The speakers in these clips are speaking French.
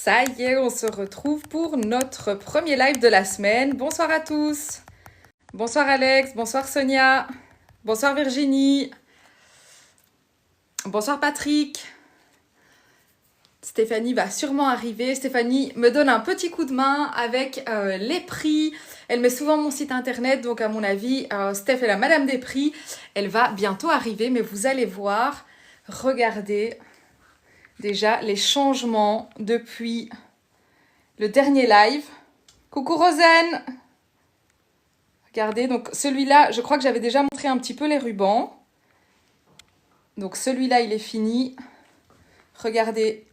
Ça y est, on se retrouve pour notre premier live de la semaine. Bonsoir à tous. Bonsoir Alex, bonsoir Sonia, bonsoir Virginie, bonsoir Patrick. Stéphanie va sûrement arriver. Stéphanie me donne un petit coup de main avec les prix. Elle met souvent mon site internet, donc à mon avis, Steph est la madame des prix. Elle va bientôt arriver, mais vous allez voir, regardez déjà les changements depuis le dernier live. Coucou Rosen. Regardez, donc celui-là, je crois que j'avais déjà montré un petit peu les rubans. Donc celui-là, il est fini. Regardez,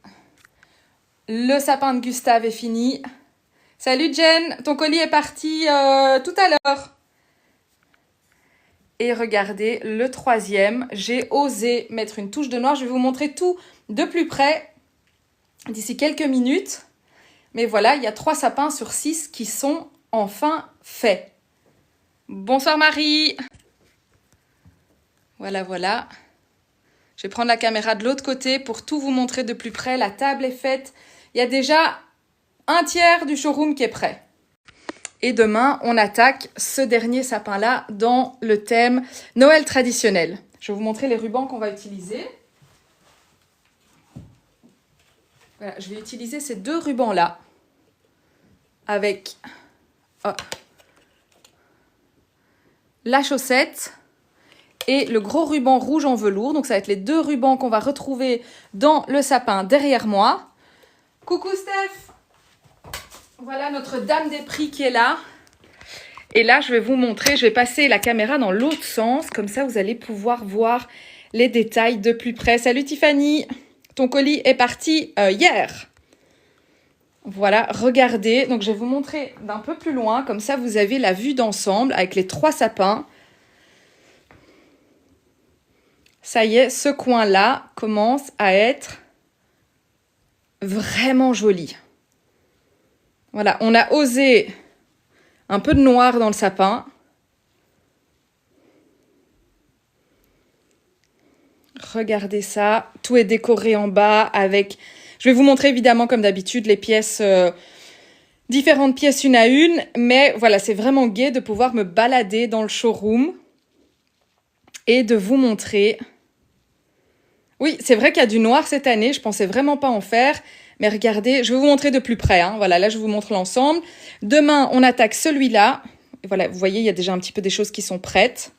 le sapin de Gustave est fini. Salut Jen, ton colis est parti tout à l'heure. Et regardez, le troisième, j'ai osé mettre une touche de noir. Je vais vous montrer tout de plus près d'ici quelques minutes. Mais voilà, il y a 3 sapins sur 6 qui sont enfin faits. Bonsoir Marie. Voilà, voilà. Je vais prendre la caméra de l'autre côté pour tout vous montrer de plus près. La table est faite. Il y a déjà un tiers du showroom qui est prêt. Et demain, on attaque ce dernier sapin-là dans le thème Noël traditionnel. Je vais vous montrer les rubans qu'on va utiliser. Voilà, je vais utiliser ces 2 rubans-là avec la chaussette et le gros ruban rouge en velours. Donc ça va être les 2 rubans qu'on va retrouver dans le sapin derrière moi. Coucou Steph! Voilà notre dame des prix qui est là. Et là, je vais vous montrer, je vais passer la caméra dans l'autre sens. Comme ça, vous allez pouvoir voir les détails de plus près. Salut Tiffany! Ton colis est parti hier. Voilà, regardez. Donc, je vais vous montrer d'un peu plus loin. Comme ça, vous avez la vue d'ensemble avec les 3 sapins. Ça y est, ce coin-là commence à être vraiment joli. Voilà, on a osé un peu de noir dans le sapin. Regardez ça, tout est décoré en bas avec... Je vais vous montrer évidemment comme d'habitude les pièces, différentes pièces une à une. Mais voilà, c'est vraiment gai de pouvoir me balader dans le showroom et de vous montrer... Oui, c'est vrai qu'il y a du noir cette année, je pensais vraiment pas en faire. Mais regardez, je vais vous montrer de plus près. Hein. Voilà, là, je vous montre l'ensemble. Demain, on attaque celui-là. Voilà, vous voyez, il y a déjà un petit peu des choses qui sont prêtes.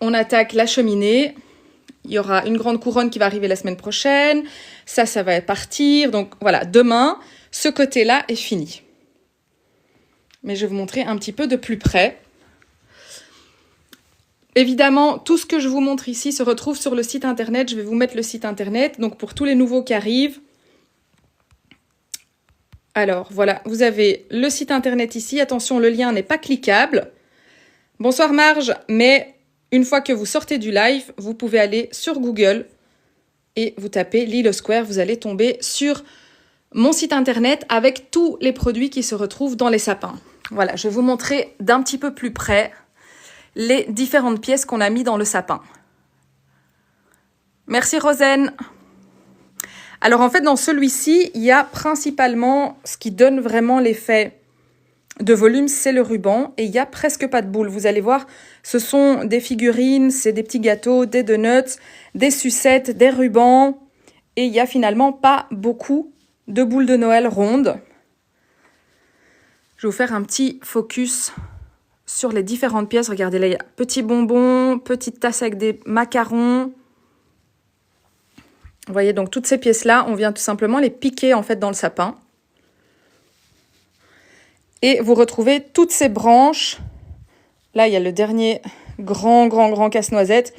On attaque la cheminée. Il y aura une grande couronne qui va arriver la semaine prochaine. Ça va partir. Donc, voilà, demain, ce côté-là est fini. Mais je vais vous montrer un petit peu de plus près. Évidemment, tout ce que je vous montre ici se retrouve sur le site internet. Je vais vous mettre le site internet. Donc, pour tous les nouveaux qui arrivent, alors, voilà, vous avez le site internet ici. Attention, le lien n'est pas cliquable. Bonsoir Marge, mais une fois que vous sortez du live, vous pouvez aller sur Google et vous tapez Lille Square. Vous allez tomber sur mon site internet avec tous les produits qui se retrouvent dans les sapins. Voilà, je vais vous montrer d'un petit peu plus près les différentes pièces qu'on a mis dans le sapin. Merci Rosen. Alors en fait, dans celui-ci, il y a principalement ce qui donne vraiment l'effet de volume, c'est le ruban. Et il n'y a presque pas de boules. Vous allez voir, ce sont des figurines, c'est des petits gâteaux, des donuts, des sucettes, des rubans. Et il n'y a finalement pas beaucoup de boules de Noël rondes. Je vais vous faire un petit focus sur les différentes pièces. Regardez là, il y a petits bonbons, petite tasse avec des macarons. Vous voyez, donc toutes ces pièces-là, on vient tout simplement les piquer en fait dans le sapin. Et vous retrouvez toutes ces branches. Là, il y a le dernier grand casse-noisette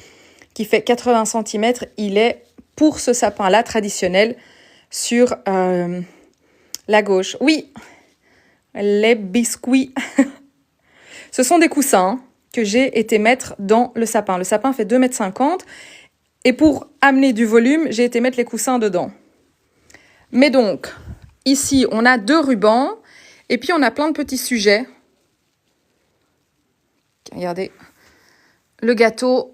qui fait 80 cm. Il est pour ce sapin-là traditionnel sur la gauche. Oui, les biscuits. Ce sont des coussins que j'ai été mettre dans le sapin. Le sapin fait 2,50 m. Et pour amener du volume, j'ai été mettre les coussins dedans. Mais donc, ici, on a 2 rubans. Et puis, on a plein de petits sujets. Regardez. Le gâteau.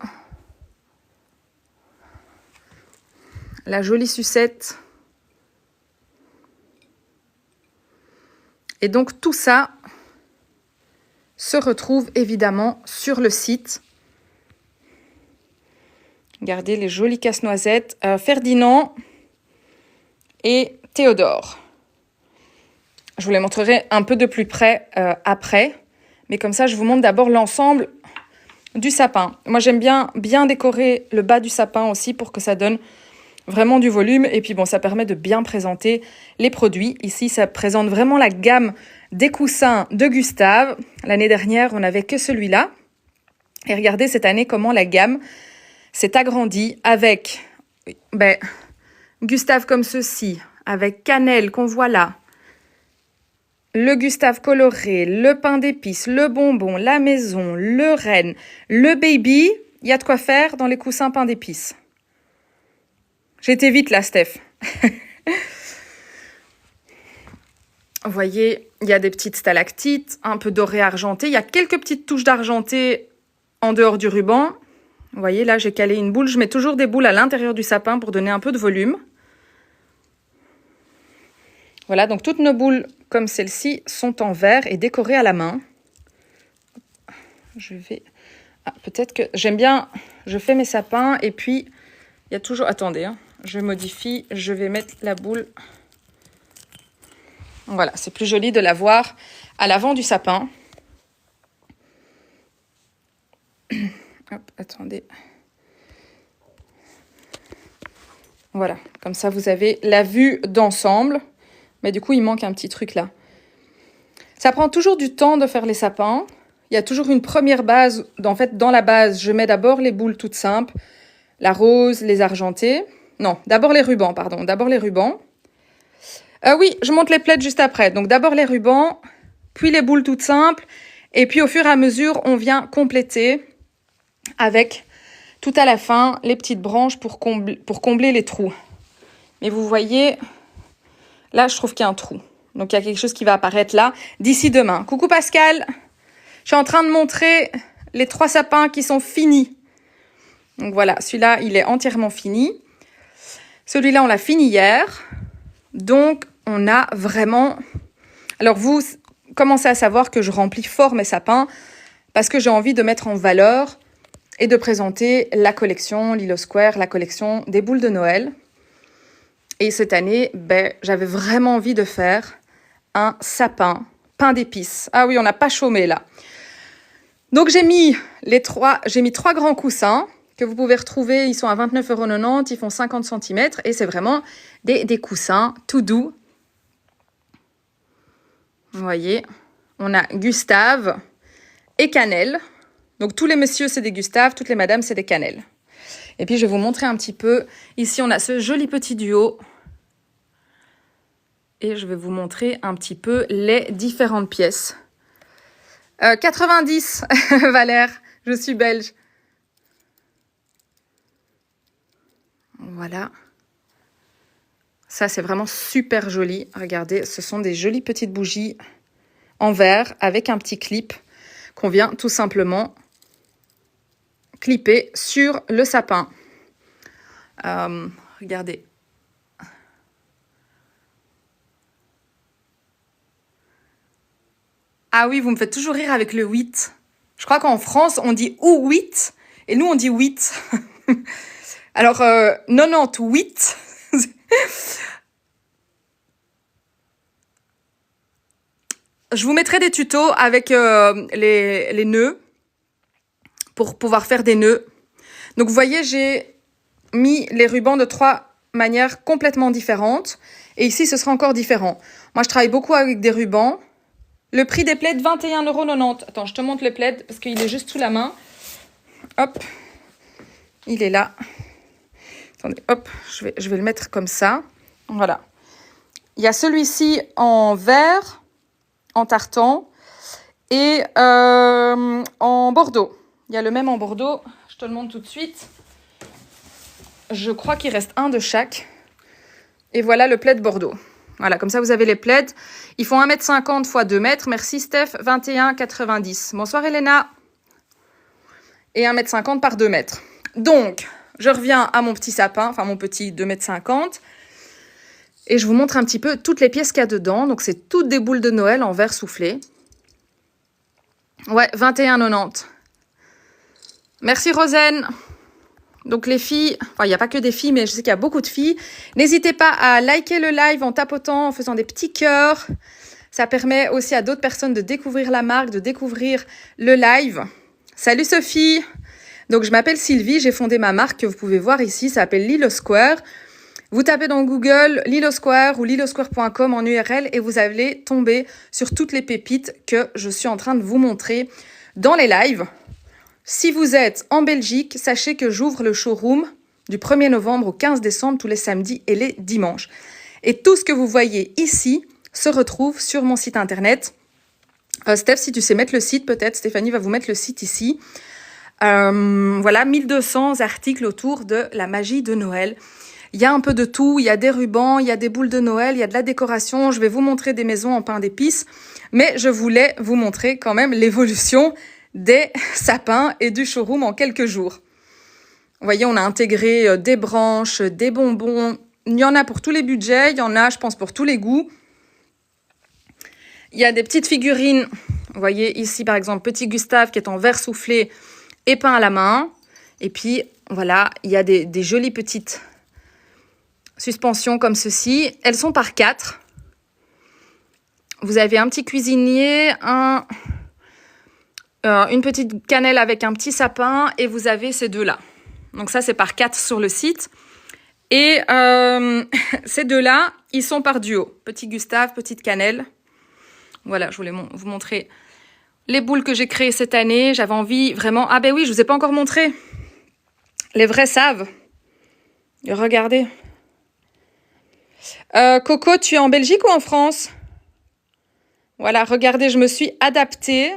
La jolie sucette. Et donc tout ça se retrouve évidemment sur le site. Regardez les jolis casse-noisettes. Ferdinand et Théodore. Je vous les montrerai un peu de plus près après. Mais comme ça, je vous montre d'abord l'ensemble du sapin. Moi, j'aime bien décorer le bas du sapin aussi pour que ça donne vraiment du volume. Et puis bon, ça permet de bien présenter les produits. Ici, ça présente vraiment la gamme des coussins de Gustave. L'année dernière, on n'avait que celui-là. Et regardez cette année comment la gamme s'est agrandie avec Gustave comme ceci, avec cannelle qu'on voit là, le Gustave coloré, le pain d'épices, le bonbon, la maison, le renne, le baby. Il y a de quoi faire dans les coussins pain d'épices. J'ai été vite là, Steph. Vous voyez, il y a des petites stalactites, un peu doré argenté. Il y a quelques petites touches d'argenté en dehors du ruban. Vous voyez, là, j'ai calé une boule. Je mets toujours des boules à l'intérieur du sapin pour donner un peu de volume. Voilà, donc toutes nos boules comme celle-ci sont en verre et décorées à la main. Je vais... peut-être que... J'aime bien... Je fais mes sapins et puis... Il y a toujours... Attendez, je modifie. Je vais mettre la boule... Voilà, c'est plus joli de la voir à l'avant du sapin. Hop, attendez. Voilà, comme ça vous avez la vue d'ensemble. Mais du coup, il manque un petit truc là. Ça prend toujours du temps de faire les sapins. Il y a toujours une première base. En fait, dans la base, je mets d'abord les boules toutes simples. La rose, les argentées. Non, d'abord les rubans, pardon. D'abord les rubans. Oui, je monte les plaids juste après. Donc d'abord les rubans, puis les boules toutes simples. Et puis au fur et à mesure, on vient compléter avec tout à la fin les petites branches pour combler les trous. Mais vous voyez, là je trouve qu'il y a un trou. Donc il y a quelque chose qui va apparaître là d'ici demain. Coucou Pascal, je suis en train de montrer les 3 sapins qui sont finis. Donc voilà, celui-là il est entièrement fini. Celui-là on l'a fini hier. Donc on a vraiment... Alors vous commencez à savoir que je remplis fort mes sapins parce que j'ai envie de mettre en valeur et de présenter la collection Lilo Square, la collection des boules de Noël. Et cette année, j'avais vraiment envie de faire un sapin pain d'épices. Ah oui, on n'a pas chômé là. Donc j'ai mis 3 grands coussins que vous pouvez retrouver. Ils sont à 29,90 €, ils font 50 cm et c'est vraiment des coussins tout doux. Vous voyez, on a Gustave et cannelle. Donc tous les messieurs, c'est des Gustave, toutes les madames, c'est des cannelles. Et puis je vais vous montrer un petit peu. Ici, on a ce joli petit duo. Et je vais vous montrer un petit peu les différentes pièces. 90, Valère, je suis belge. Voilà. Ça, c'est vraiment super joli. Regardez, ce sont des jolies petites bougies en verre avec un petit clip qu'on vient tout simplement clipper sur le sapin. Regardez. Ah oui, vous me faites toujours rire avec le 8. Je crois qu'en France, on dit ou 8 et nous, on dit 8. Alors, 98. Je vous mettrai des tutos avec les nœuds pour pouvoir faire des nœuds. Donc, vous voyez, j'ai mis les rubans de 3 manières complètement différentes. Et ici, ce sera encore différent. Moi, je travaille beaucoup avec des rubans. Le prix des plaids, 21,90 €. Attends, je te montre le plaid parce qu'il est juste sous la main. Hop, il est là. Attendez, hop, je vais le mettre comme ça. Voilà. Il y a celui-ci en vert, en tartan et en bordeaux. Il y a le même en bordeaux. Je te le montre tout de suite. Je crois qu'il reste un de chaque. Et voilà le plaid bordeaux. Voilà, comme ça, vous avez les plaids. Ils font 1,50 m x 2 m. Merci, Steph. 21,90 €. Bonsoir, Elena. Et 1,50 m par 2 m. Donc, je reviens à mon petit sapin, enfin mon petit 2,50 m. Et je vous montre un petit peu toutes les pièces qu'il y a dedans. Donc, c'est toutes des boules de Noël en verre soufflé. Ouais, 21,90. Merci Rosen. Donc les filles, enfin il n'y a pas que des filles, mais je sais qu'il y a beaucoup de filles. N'hésitez pas à liker le live en tapotant, en faisant des petits cœurs. Ça permet aussi à d'autres personnes de découvrir la marque, de découvrir le live. Salut Sophie. Donc je m'appelle Sylvie, j'ai fondé ma marque que vous pouvez voir ici, ça s'appelle Lilo Square. Vous tapez dans Google Lilo Square ou lilosquare.com en URL et vous allez tomber sur toutes les pépites que je suis en train de vous montrer dans les lives. Si vous êtes en Belgique, sachez que j'ouvre le showroom du 1er novembre au 15 décembre tous les samedis et les dimanches. Et tout ce que vous voyez ici se retrouve sur mon site internet. Steph, si tu sais mettre le site, peut-être Stéphanie va vous mettre le site ici. Voilà, 1200 articles autour de la magie de Noël. Il y a un peu de tout, il y a des rubans, il y a des boules de Noël, il y a de la décoration. Je vais vous montrer des maisons en pain d'épices, mais je voulais vous montrer quand même l'évolution des sapins et du showroom en quelques jours. Vous voyez, on a intégré des branches, des bonbons. Il y en a pour tous les budgets, il y en a, je pense, pour tous les goûts. Il y a des petites figurines. Vous voyez ici, par exemple, petit Gustave qui est en verre soufflé et peint à la main. Et puis, voilà, il y a des jolies petites suspensions comme ceci. Elles sont par 4. Vous avez un petit cuisinier, une petite cannelle avec un petit sapin et vous avez ces deux-là. Donc ça, c'est par 4 sur le site. Et ces deux-là, ils sont par duo. Petit Gustave, petite cannelle. Voilà, je voulais vous montrer les boules que j'ai créées cette année. J'avais envie vraiment... Ah ben oui, je vous ai pas encore montré. Les vrais savent. Regardez. Coco, tu es en Belgique ou en France? Voilà, regardez, je me suis adaptée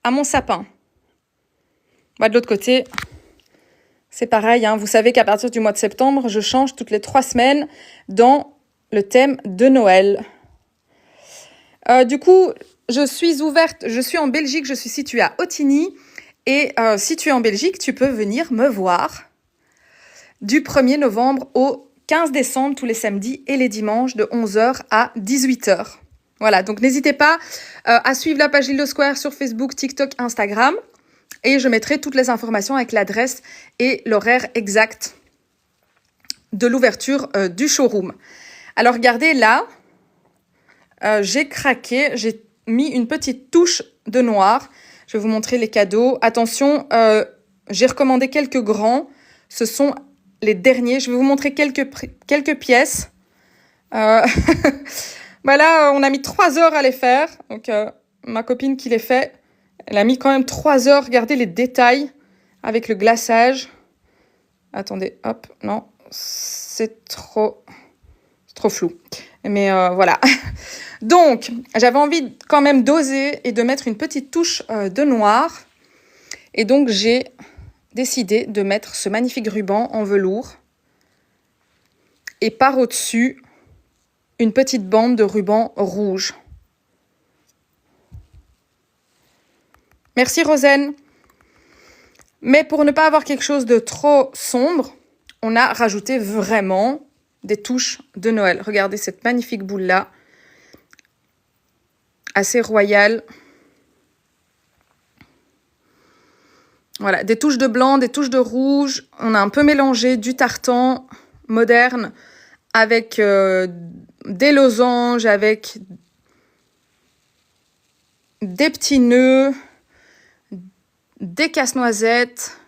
à mon sapin. Bah, de l'autre côté, c'est pareil. Hein. Vous savez qu'à partir du mois de septembre, je change toutes les 3 semaines dans le thème de Noël. Du coup, je suis ouverte. Je suis en Belgique, je suis située à Ottignies. Et si tu es en Belgique, tu peux venir me voir du 1er novembre au 15 décembre, tous les samedis et les dimanches, de 11h à 18h. Voilà, donc n'hésitez pas à suivre la page Lilo Square sur Facebook, TikTok, Instagram. Et je mettrai toutes les informations avec l'adresse et l'horaire exact de l'ouverture du showroom. Alors regardez là, j'ai craqué, j'ai mis une petite touche de noir. Je vais vous montrer les cadeaux. Attention, j'ai recommandé quelques grands. Ce sont les derniers. Je vais vous montrer quelques pièces. Voilà, on a mis 3 heures à les faire. Donc, ma copine qui les fait, elle a mis quand même 3 heures. Regardez les détails avec le glaçage. Attendez, hop, non, c'est trop flou. Mais voilà. Donc, j'avais envie quand même d'oser et de mettre une petite touche de noir. Et donc, j'ai décidé de mettre ce magnifique ruban en velours. Et par au-dessus, une petite bande de ruban rouge. Merci Rosen. Mais pour ne pas avoir quelque chose de trop sombre, on a rajouté vraiment des touches de Noël. Regardez cette magnifique boule-là. Assez royale. Voilà, des touches de blanc, des touches de rouge. On a un peu mélangé du tartan moderne avec des losanges, avec des petits nœuds, des casse-noisettes.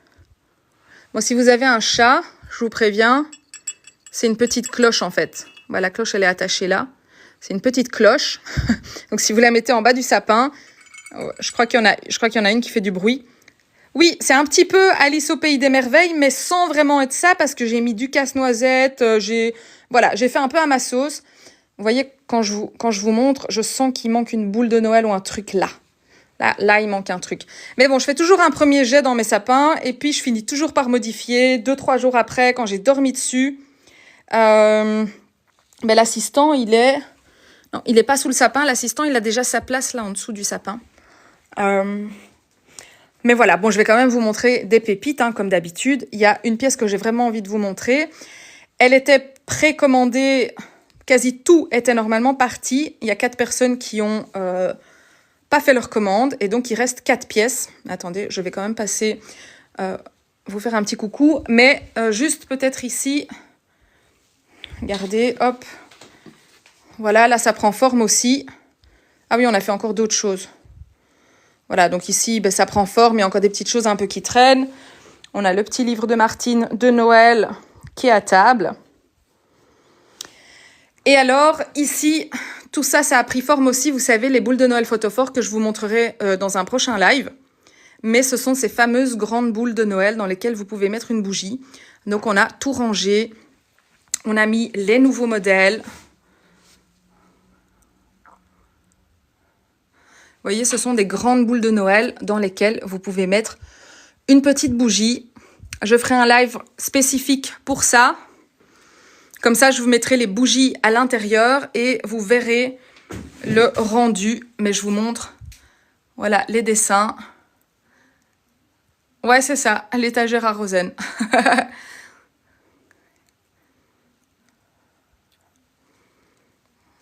Bon, si vous avez un chat, je vous préviens, c'est une petite cloche en fait. Voilà, la cloche, elle est attachée là. C'est une petite cloche. Donc, si vous la mettez en bas du sapin, je crois qu'il y en a une qui fait du bruit. Oui, c'est un petit peu Alice au pays des merveilles, mais sans vraiment être ça, parce que j'ai mis du casse-noisette, j'ai fait un peu à ma sauce. Vous voyez, quand je vous montre, je sens qu'il manque une boule de Noël ou un truc là. Là, il manque un truc. Mais bon, je fais toujours un premier jet dans mes sapins, et puis je finis toujours par modifier. 2-3 jours après, quand j'ai dormi dessus, l'assistant, il est pas sous le sapin. L'assistant, il a déjà sa place là en dessous du sapin. Mais voilà, bon, je vais quand même vous montrer des pépites, hein, comme d'habitude. Il y a une pièce que j'ai vraiment envie de vous montrer. Elle était précommandé, quasi tout était normalement parti. Il y a 4 personnes qui ont pas fait leur commande et donc il reste 4 pièces. Attendez, je vais quand même passer vous faire un petit coucou, mais juste peut-être ici, regardez, hop, voilà, là ça prend forme aussi. Ah oui, on a fait encore d'autres choses. Voilà, donc ici, ben, ça prend forme, il y a encore des petites choses un peu qui traînent. On a le petit livre de Martine de Noël qui est à table. Et alors, ici, tout ça, ça a pris forme aussi, vous savez, les boules de Noël photophores que je vous montrerai dans un prochain live. Mais ce sont ces fameuses grandes boules de Noël dans lesquelles vous pouvez mettre une bougie. Donc, on a tout rangé. On a mis les nouveaux modèles. Vous voyez, ce sont des grandes boules de Noël dans lesquelles vous pouvez mettre une petite bougie. Je ferai un live spécifique pour ça. Comme ça, je vous mettrai les bougies à l'intérieur et vous verrez le rendu. Mais je vous montre, voilà, les dessins. Ouais, c'est ça, l'étagère à Rosen.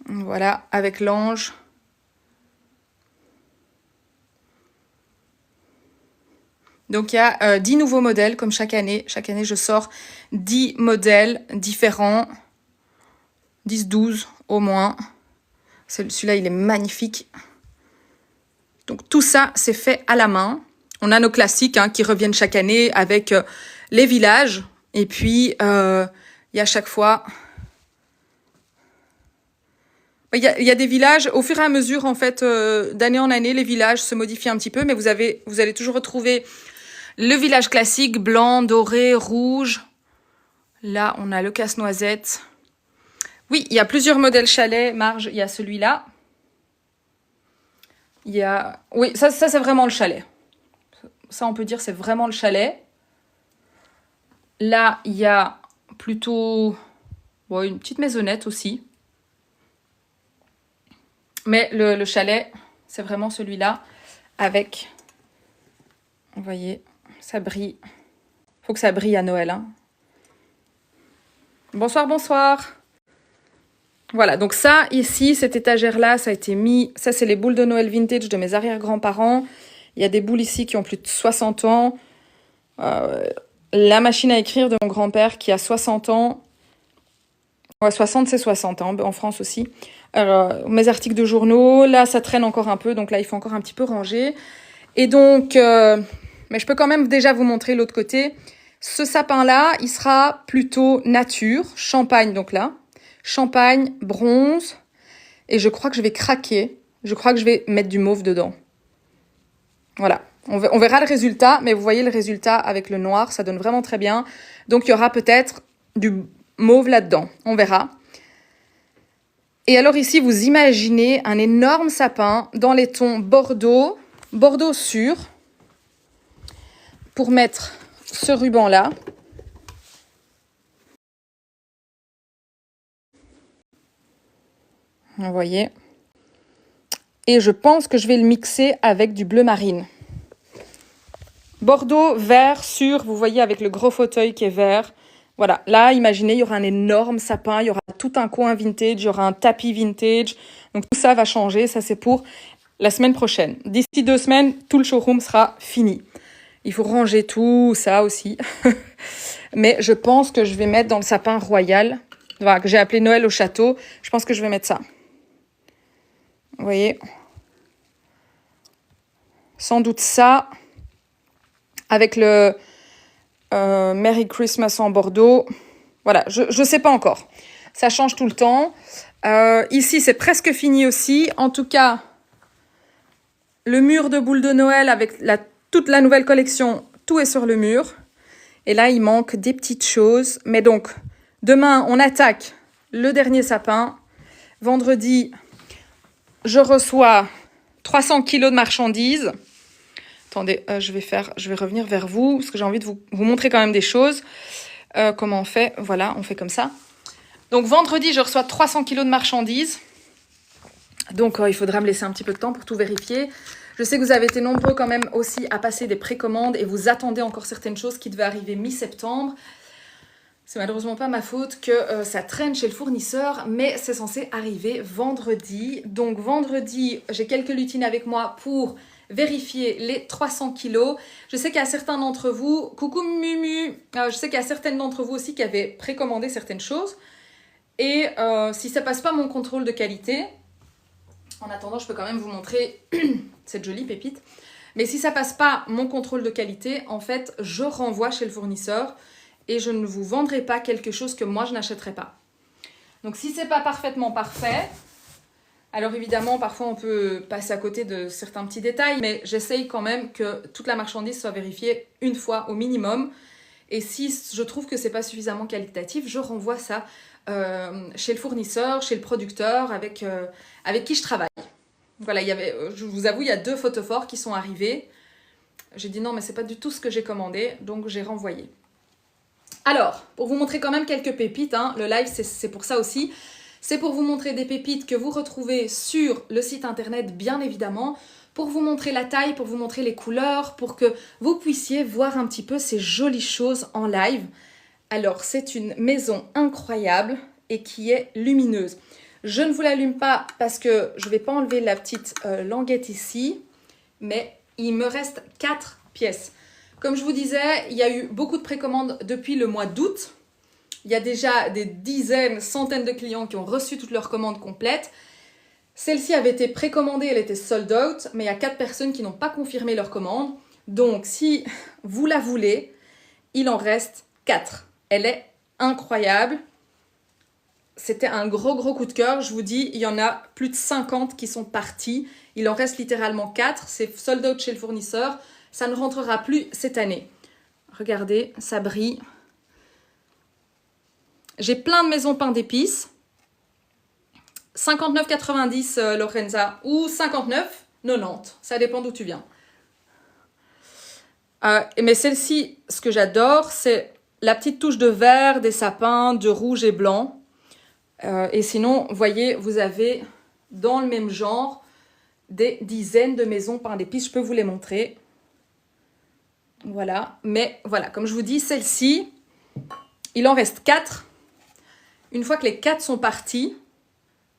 Voilà, avec l'ange. Donc, il y a 10 nouveaux modèles, comme chaque année. Chaque année, je sors 10 modèles différents. 10, 12 au moins. Celui-là, il est magnifique. Donc, tout ça, c'est fait à la main. On a nos classiques qui reviennent chaque année avec les villages. Et puis, il y a chaque fois... Il y a des villages, au fur et à mesure, en fait, d'année en année, les villages se modifient un petit peu, mais vous allez toujours retrouver le village classique, blanc, doré, rouge. Là, on a le casse-noisette. Oui, il y a plusieurs modèles chalets, Marge, il y a celui-là. Il y a... Oui, ça c'est vraiment le chalet. Ça, on peut dire, c'est vraiment le chalet. Là, il y a plutôt une petite maisonnette aussi. Mais le chalet, c'est vraiment celui-là avec, vous voyez, ça brille. Faut que ça brille à Noël. Bonsoir, bonsoir. Voilà, donc ça, ici, cette étagère-là, ça a été mis... Ça, c'est les boules de Noël vintage de mes arrière-grands-parents. Il y a des boules ici qui ont plus de 60 ans. La machine à écrire de mon grand-père qui a 60 ans. Ouais, 60, c'est 60, en France aussi. Alors, mes articles de journaux, là, ça traîne encore un peu, donc là, il faut encore un petit peu ranger. Et donc, mais je peux quand même déjà vous montrer l'autre côté. Ce sapin-là, il sera plutôt nature, champagne, donc là. Champagne, bronze, et je crois que je vais craquer. Je crois que je vais mettre du mauve dedans. Voilà, on verra le résultat, mais vous voyez le résultat avec le noir, ça donne vraiment très bien. Donc, il y aura peut-être du mauve là-dedans, on verra. Et alors ici, vous imaginez un énorme sapin dans les tons bordeaux, bordeaux sûr, pour mettre ce ruban-là. Vous voyez. Et je pense que je vais le mixer avec du bleu marine. Bordeaux, vert, sûr, vous voyez, avec le gros fauteuil qui est vert. Voilà, là, imaginez, il y aura un énorme sapin, il y aura tout un coin vintage, il y aura un tapis vintage. Donc tout ça va changer, ça c'est pour la semaine prochaine. D'ici 2 semaines, tout le showroom sera fini. Il faut ranger tout ça aussi. Mais je pense que je vais mettre dans le sapin royal, voilà, que j'ai appelé Noël au château. Je pense que je vais mettre ça. Vous voyez, sans doute ça, avec le Merry Christmas en bordeaux. Voilà, je sais pas encore. Ça change tout le temps. Ici, c'est presque fini aussi. En tout cas, le mur de boules de Noël avec toute la nouvelle collection, tout est sur le mur. Et là, il manque des petites choses. Mais donc, demain, on attaque le dernier sapin. Vendredi, je reçois 300 kilos de marchandises. Attendez, je vais revenir vers vous, parce que j'ai envie de vous montrer quand même des choses. Comment on fait? Voilà, on fait comme ça. Donc, vendredi, je reçois 300 kilos de marchandises. Donc, il faudra me laisser un petit peu de temps pour tout vérifier. Je sais que vous avez été nombreux quand même aussi à passer des précommandes et vous attendez encore certaines choses qui devaient arriver mi-septembre. C'est malheureusement pas ma faute que ça traîne chez le fournisseur, mais c'est censé arriver vendredi. Donc vendredi, j'ai quelques lutines avec moi pour vérifier les 300 kilos. Je sais qu'il y a certains d'entre vous, coucou Mumu, je sais qu'il y a certaines d'entre vous aussi qui avaient précommandé certaines choses. Et si ça passe pas mon contrôle de qualité, en attendant, je peux quand même vous montrer cette jolie pépite. Mais si ça passe pas mon contrôle de qualité, en fait, je renvoie chez le fournisseur et je ne vous vendrai pas quelque chose que moi je n'achèterai pas. Donc si c'est pas parfaitement parfait, alors évidemment, parfois on peut passer à côté de certains petits détails, mais j'essaye quand même que toute la marchandise soit vérifiée une fois au minimum. Et si je trouve que c'est pas suffisamment qualitatif, je renvoie ça chez le fournisseur, chez le producteur avec qui je travaille. Voilà, je vous avoue, il y a 2 photophores qui sont arrivés. J'ai dit non, mais c'est pas du tout ce que j'ai commandé, donc j'ai renvoyé. Alors, pour vous montrer quand même quelques pépites, hein, le live c'est pour ça aussi. C'est pour vous montrer des pépites que vous retrouvez sur le site internet, bien évidemment, pour vous montrer la taille, pour vous montrer les couleurs, pour que vous puissiez voir un petit peu ces jolies choses en live. Alors, c'est une maison incroyable et qui est lumineuse. Je ne vous l'allume pas parce que je ne vais pas enlever la petite languette ici, mais il me reste 4 pièces. Comme je vous disais, il y a eu beaucoup de précommandes depuis le mois d'août. Il y a déjà des dizaines, centaines de clients qui ont reçu toutes leurs commandes complètes. Celle-ci avait été précommandée, elle était sold out, mais il y a 4 personnes qui n'ont pas confirmé leur commande. Donc, si vous la voulez, il en reste 4. Elle est incroyable. C'était un gros coup de cœur. Je vous dis, il y en a plus de 50 qui sont partis. Il en reste littéralement 4. C'est sold out chez le fournisseur. Ça ne rentrera plus cette année. Regardez, ça brille. J'ai plein de maisons pain d'épices. 59,90 Lorenza ou 59,90. Ça dépend d'où tu viens. Mais celle-ci, ce que j'adore, c'est la petite touche de vert, des sapins, de rouge et blanc. Et sinon, vous voyez, vous avez dans le même genre des dizaines de maisons pain d'épices. Je peux vous les montrer. Voilà. Mais voilà, comme je vous dis, celle-ci, il en reste 4. Une fois que les 4 sont partis,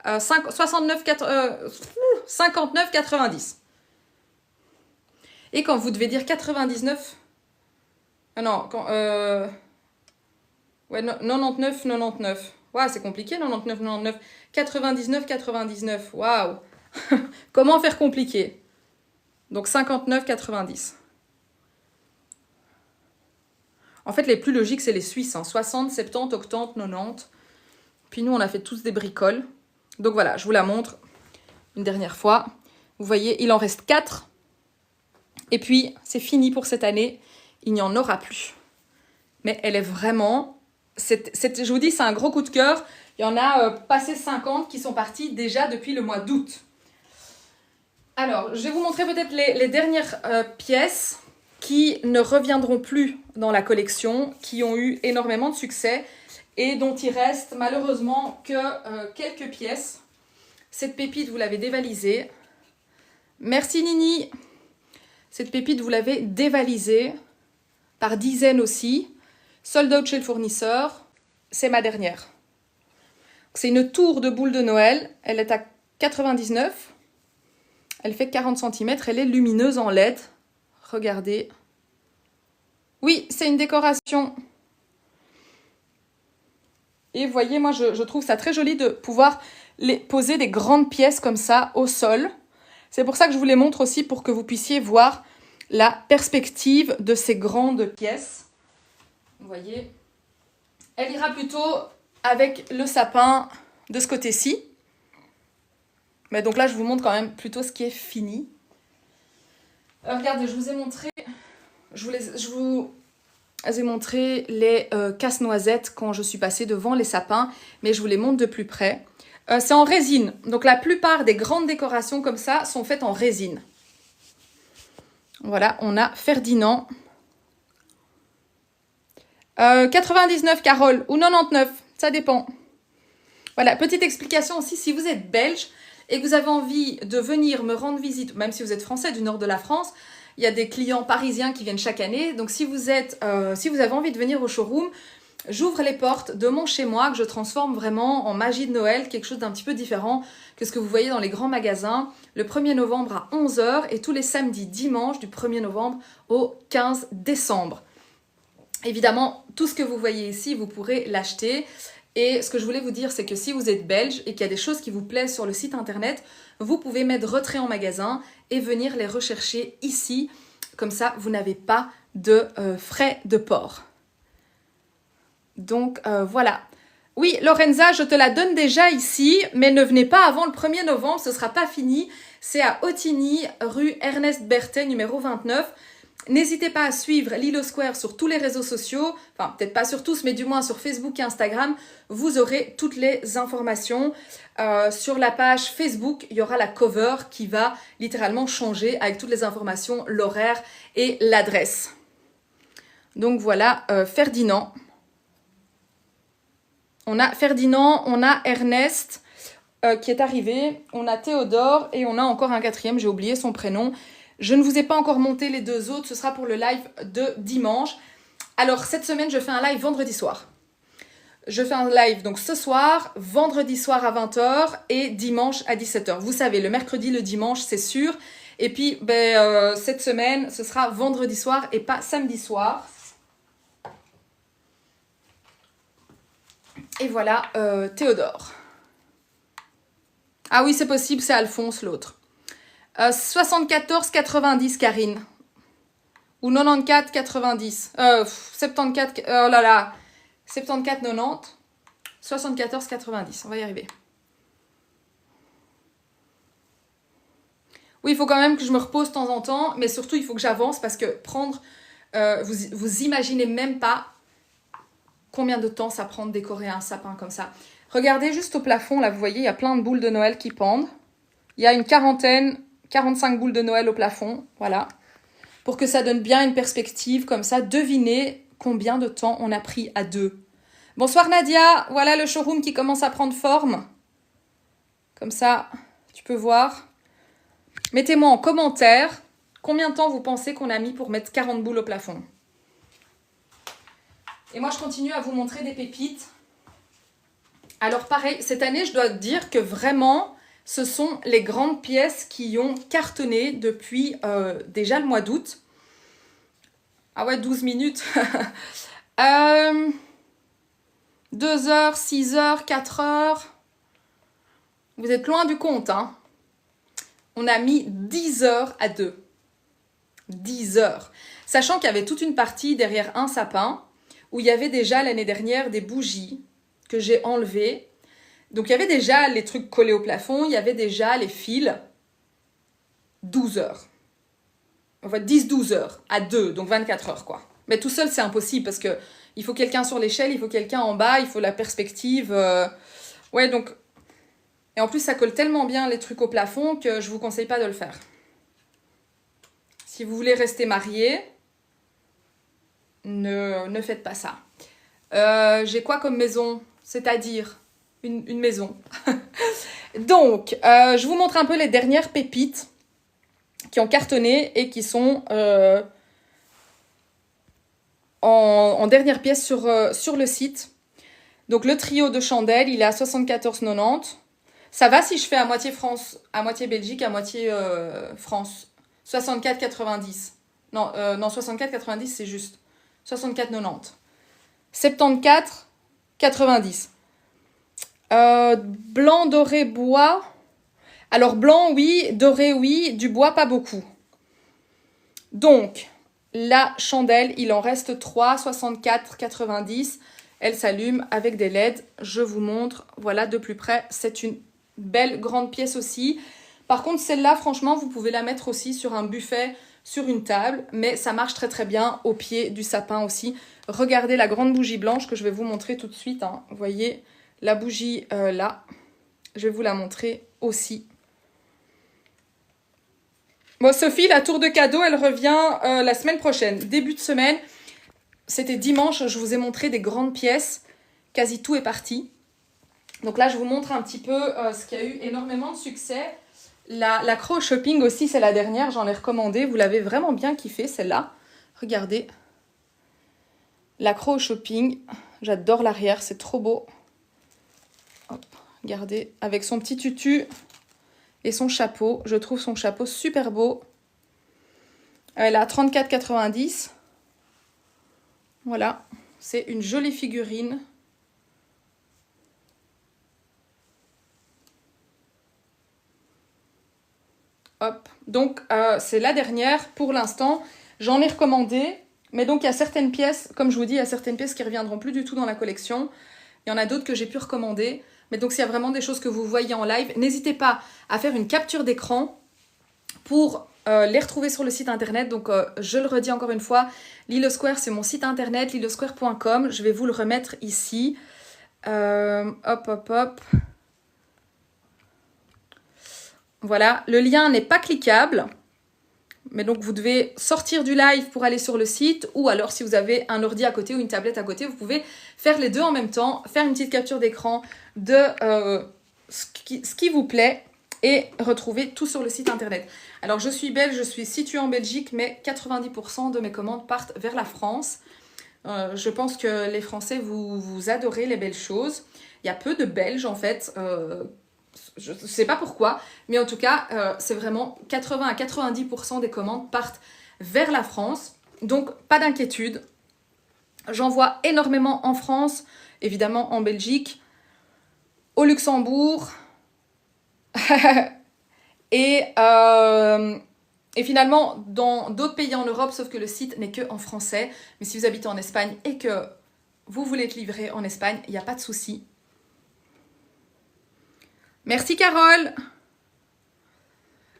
59,90. Et quand vous devez dire 99... non, quand... ouais, 99,99. Waouh, c'est compliqué, 99,99. 99,99. Waouh. Comment faire compliqué? Donc 59,90. En fait, les plus logiques, c'est les Suisses. Hein. 60, 70, 80, 90. Puis nous, on a fait tous des bricoles. Donc voilà, je vous la montre une dernière fois. Vous voyez, il en reste 4. Et puis, c'est fini pour cette année. Il n'y en aura plus. Mais elle est vraiment... je vous dis, c'est un gros coup de cœur. Il y en a passé 50 qui sont partis déjà depuis le mois d'août. Alors, je vais vous montrer peut-être les dernières pièces qui ne reviendront plus dans la collection, qui ont eu énormément de succès et dont il reste malheureusement que quelques pièces. Cette pépite, vous l'avez dévalisée. Merci Nini. Cette pépite, vous l'avez dévalisée par dizaines aussi. Sold out chez le fournisseur. C'est ma dernière. C'est une tour de boule de Noël. Elle est à 99. Elle fait 40 cm. Elle est lumineuse en LED. Regardez. Oui, c'est une décoration. Et vous voyez, moi, je trouve ça très joli de pouvoir poser des grandes pièces comme ça au sol. C'est pour ça que je vous les montre aussi pour que vous puissiez voir la perspective de ces grandes pièces. Vous voyez, elle ira plutôt avec le sapin de ce côté-ci. Mais donc là, je vous montre quand même plutôt ce qui est fini. Regardez, je vous ai montré... Je vous ai montré les casse-noisettes quand je suis passée devant les sapins, mais je vous les montre de plus près. C'est en résine, donc la plupart des grandes décorations comme ça sont faites en résine. Voilà, on a Ferdinand. 99 Carole ou 99, ça dépend. Voilà, petite explication aussi, si vous êtes belge et que vous avez envie de venir me rendre visite, même si vous êtes français du nord de la France, il y a des clients parisiens qui viennent chaque année. Donc si vous avez envie de venir au showroom, j'ouvre les portes de mon chez-moi, que je transforme vraiment en magie de Noël, quelque chose d'un petit peu différent que ce que vous voyez dans les grands magasins, le 1er novembre à 11 h et tous les samedis, dimanches du 1er novembre au 15 décembre. Évidemment, tout ce que vous voyez ici, vous pourrez l'acheter. Et ce que je voulais vous dire, c'est que si vous êtes belge et qu'il y a des choses qui vous plaisent sur le site internet, vous pouvez mettre retrait en magasin et venir les rechercher ici. Comme ça, vous n'avez pas de frais de port. Donc, voilà. Oui, Lorenza, je te la donne déjà ici, mais ne venez pas avant le 1er novembre, ce ne sera pas fini. C'est à Ottigny, rue Ernest Berthet, numéro 29. N'hésitez pas à suivre Lilo Square sur tous les réseaux sociaux, enfin peut-être pas sur tous, mais du moins sur Facebook et Instagram. Vous aurez toutes les informations. Sur la page Facebook, il y aura la cover qui va littéralement changer avec toutes les informations, l'horaire et l'adresse. Donc voilà, Ferdinand. On a Ferdinand, on a Ernest qui est arrivé, on a Théodore et on a encore un quatrième, j'ai oublié son prénom. Je ne vous ai pas encore monté les deux autres, ce sera pour le live de dimanche. Alors, cette semaine, je fais un live vendredi soir. Je fais un live donc ce soir, vendredi soir à 20 h et dimanche à 17 h. Vous savez, le mercredi, le dimanche, c'est sûr. Et puis, cette semaine, ce sera vendredi soir et pas samedi soir. Et voilà, Théodore. Ah oui, c'est possible, c'est Alphonse l'autre. 74,90 Karine. Ou 94,90. 74, oh là là. 74,90. 74,90. On va y arriver. Oui, il faut quand même que je me repose de temps en temps. Mais surtout, il faut que j'avance parce que prendre... vous imaginez même pas combien de temps ça prend de décorer un sapin comme ça. Regardez juste au plafond, là, vous voyez, il y a plein de boules de Noël qui pendent. Il y a une 45 boules de Noël au plafond, voilà. Pour que ça donne bien une perspective, comme ça, devinez combien de temps on a pris à deux. Bonsoir Nadia, voilà le showroom qui commence à prendre forme. Comme ça, tu peux voir. Mettez-moi en commentaire combien de temps vous pensez qu'on a mis pour mettre 40 boules au plafond. Et moi, je continue à vous montrer des pépites. Alors pareil, cette année, je dois dire que vraiment, ce sont les grandes pièces qui ont cartonné depuis déjà le mois d'août. Ah ouais, 12 minutes. 2 heures, 6 heures, 4 heures. Vous êtes loin du compte, hein. On a mis 10 heures à deux. 10 heures. Sachant qu'il y avait toute une partie derrière un sapin où il y avait déjà l'année dernière des bougies que j'ai enlevées. Donc il y avait déjà les trucs collés au plafond, il y avait déjà les fils. 12 heures. Enfin 10-12 heures à deux, donc 24 heures quoi. Mais tout seul c'est impossible parce que il faut quelqu'un sur l'échelle, il faut quelqu'un en bas, il faut la perspective. Ouais donc... Et en plus ça colle tellement bien les trucs au plafond que je vous conseille pas de le faire. Si vous voulez rester marié, ne faites pas ça. J'ai quoi comme maison? C'est-à-dire une maison. Donc, je vous montre un peu les dernières pépites qui ont cartonné et qui sont en dernière pièce sur le site. Donc, le trio de chandelles, il est à 74,90. Ça va si je fais à moitié France, à moitié Belgique, à moitié France. 64,90. Non, 64,90 c'est juste. 64,90. 74,90. Blanc, doré, bois. Alors blanc, oui. Doré, oui. Du bois, pas beaucoup. Donc, la chandelle, il en reste 3, 64,90. Elle s'allume avec des LED. Je vous montre, voilà, de plus près. C'est une belle grande pièce aussi. Par contre, celle-là, franchement, vous pouvez la mettre aussi sur un buffet, sur une table. Mais ça marche très très bien au pied du sapin aussi. Regardez la grande bougie blanche que je vais vous montrer tout de suite. Hein. Vous voyez la bougie là. Je vais vous la montrer aussi. Bon, Sophie, la tour de cadeau, elle revient la semaine prochaine. Début de semaine. C'était dimanche, je vous ai montré des grandes pièces. Quasi tout est parti. Donc là, je vous montre un petit peu ce qui a eu énormément de succès. La Crow Shopping aussi, c'est la dernière. J'en ai recommandé. Vous l'avez vraiment bien kiffé, celle-là. Regardez. La Crow Shopping. J'adore l'arrière, c'est trop beau. Hop, regardez, avec son petit tutu et son chapeau. Je trouve son chapeau super beau. Elle a 34,90 €. Voilà, c'est une jolie figurine. Hop, donc c'est la dernière pour l'instant. J'en ai recommandé, mais donc il y a certaines pièces, comme je vous dis, il y a certaines pièces qui ne reviendront plus du tout dans la collection. Il y en a d'autres que j'ai pu recommander. Mais donc s'il y a vraiment des choses que vous voyez en live, n'hésitez pas à faire une capture d'écran pour les retrouver sur le site internet. Donc je le redis encore une fois, Lilo Square, c'est mon site internet, lilosquare.com. Je vais vous le remettre ici. Hop, hop, hop. Voilà, le lien n'est pas cliquable. Mais donc, vous devez sortir du live pour aller sur le site. Ou alors, si vous avez un ordi à côté ou une tablette à côté, vous pouvez faire les deux en même temps. Faire une petite capture d'écran de ce qui vous plaît et retrouver tout sur le site internet. Alors, je suis belge, je suis située en Belgique, mais 90% de mes commandes partent vers la France. Je pense que les Français, vous adorez les belles choses. Il y a peu de Belges, en fait. Je ne sais pas pourquoi, mais en tout cas, c'est vraiment 80 à 90% des commandes partent vers la France. Donc, pas d'inquiétude. J'envoie énormément en France, évidemment en Belgique, au Luxembourg et finalement dans d'autres pays en Europe, sauf que le site n'est que en français. Mais si vous habitez en Espagne et que vous voulez être livré en Espagne, il n'y a pas de souci. Merci Carole.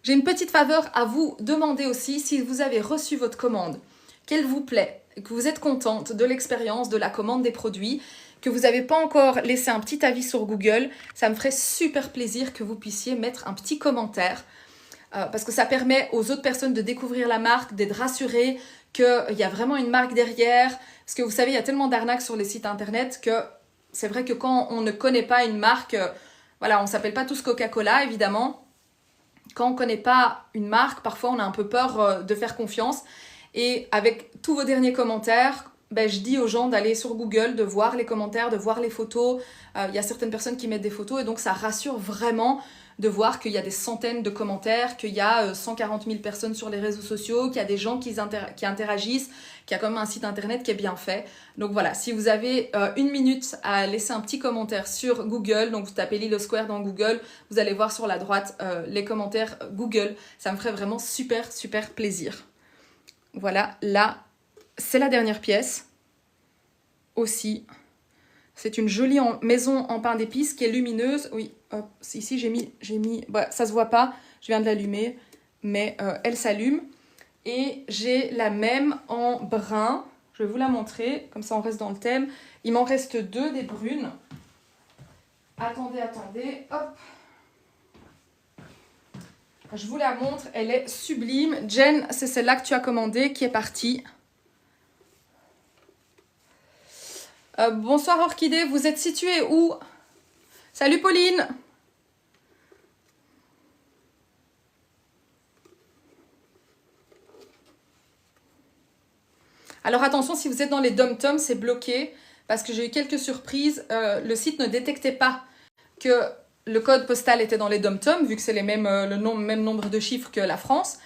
J'ai une petite faveur à vous demander aussi, si vous avez reçu votre commande, qu'elle vous plaît, que vous êtes contente de l'expérience, de la commande des produits, que vous n'avez pas encore laissé un petit avis sur Google, ça me ferait super plaisir que vous puissiez mettre un petit commentaire parce que ça permet aux autres personnes de découvrir la marque, d'être rassurées qu'il y a vraiment une marque derrière. Parce que vous savez, il y a tellement d'arnaques sur les sites internet que c'est vrai que quand on ne connaît pas une marque... Voilà, on ne s'appelle pas tous Coca-Cola, évidemment. Quand on ne connaît pas une marque, parfois on a un peu peur de faire confiance. Et avec tous vos derniers commentaires, je dis aux gens d'aller sur Google, de voir les commentaires, de voir les photos. Il y a certaines personnes qui mettent des photos et donc ça rassure vraiment de voir qu'il y a des centaines de commentaires, qu'il y a 140 000 personnes sur les réseaux sociaux, qu'il y a des gens qui interagissent, qu'il y a quand même un site internet qui est bien fait. Donc voilà, si vous avez une minute à laisser un petit commentaire sur Google, donc vous tapez Lilo Square dans Google, vous allez voir sur la droite les commentaires Google. Ça me ferait vraiment super, super plaisir. Voilà, là, c'est la dernière pièce aussi. C'est une jolie maison en pain d'épices qui est lumineuse. Oui, hop, ici j'ai mis... Bah, ça se voit pas, je viens de l'allumer, mais elle s'allume. Et j'ai la même en brun. Je vais vous la montrer, comme ça on reste dans le thème. Il m'en reste deux des brunes. Attendez, hop. Je vous la montre, elle est sublime. Jen, c'est celle-là que tu as commandée qui est partie. Bonsoir Orchidée, vous êtes située où? Salut Pauline. Alors attention, si vous êtes dans les dom-toms, c'est bloqué parce que j'ai eu quelques surprises. Le site ne détectait pas que le code postal était dans les dom-toms, vu que c'est même nombre de chiffres que la France.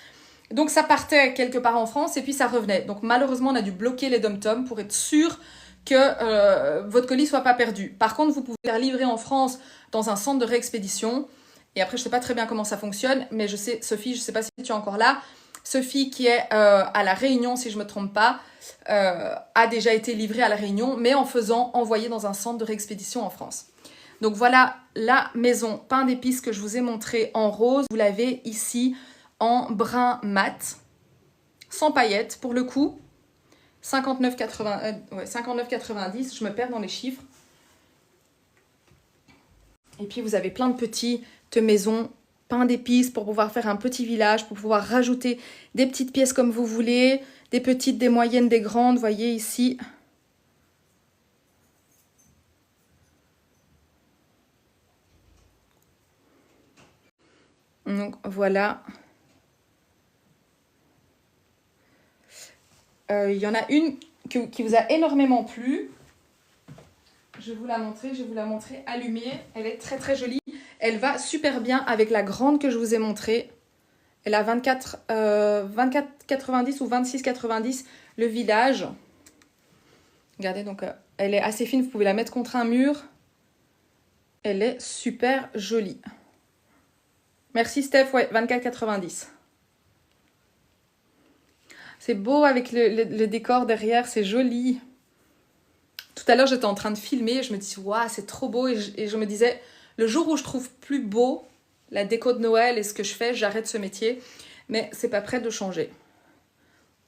Donc ça partait quelque part en France et puis ça revenait. Donc malheureusement, on a dû bloquer les dom-toms pour être sûr que votre colis ne soit pas perdu. Par contre, vous pouvez faire livrer en France dans un centre de réexpédition. Et après, je ne sais pas très bien comment ça fonctionne, mais je sais, Sophie, je ne sais pas si tu es encore là. Sophie, qui est à La Réunion, si je ne me trompe pas, a déjà été livrée à La Réunion, mais en faisant envoyer dans un centre de réexpédition en France. Donc voilà la maison pain d'épices que je vous ai montré en rose. Vous l'avez ici en brun mat, sans paillettes pour le coup. 59,90, je me perds dans les chiffres. Et puis vous avez plein de petites maisons pain d'épices pour pouvoir faire un petit village, pour pouvoir rajouter des petites pièces comme vous voulez, des petites, des moyennes, des grandes, vous voyez ici. Donc voilà. Il y en a une qui vous a énormément plu. je vais vous la montrer allumée. Elle est très très jolie. Elle va super bien avec la grande que je vous ai montrée. Elle a 24,90 ou 26,90 le village. Regardez, donc elle est assez fine, vous pouvez la mettre contre un mur. Elle est super jolie. Merci Steph, ouais, 24,90. C'est beau avec le décor derrière, c'est joli. Tout à l'heure, j'étais en train de filmer et je me dis, waouh, c'est trop beau. Et je me disais, le jour où je trouve plus beau la déco de Noël et ce que je fais, j'arrête ce métier. Mais c'est pas prêt de changer.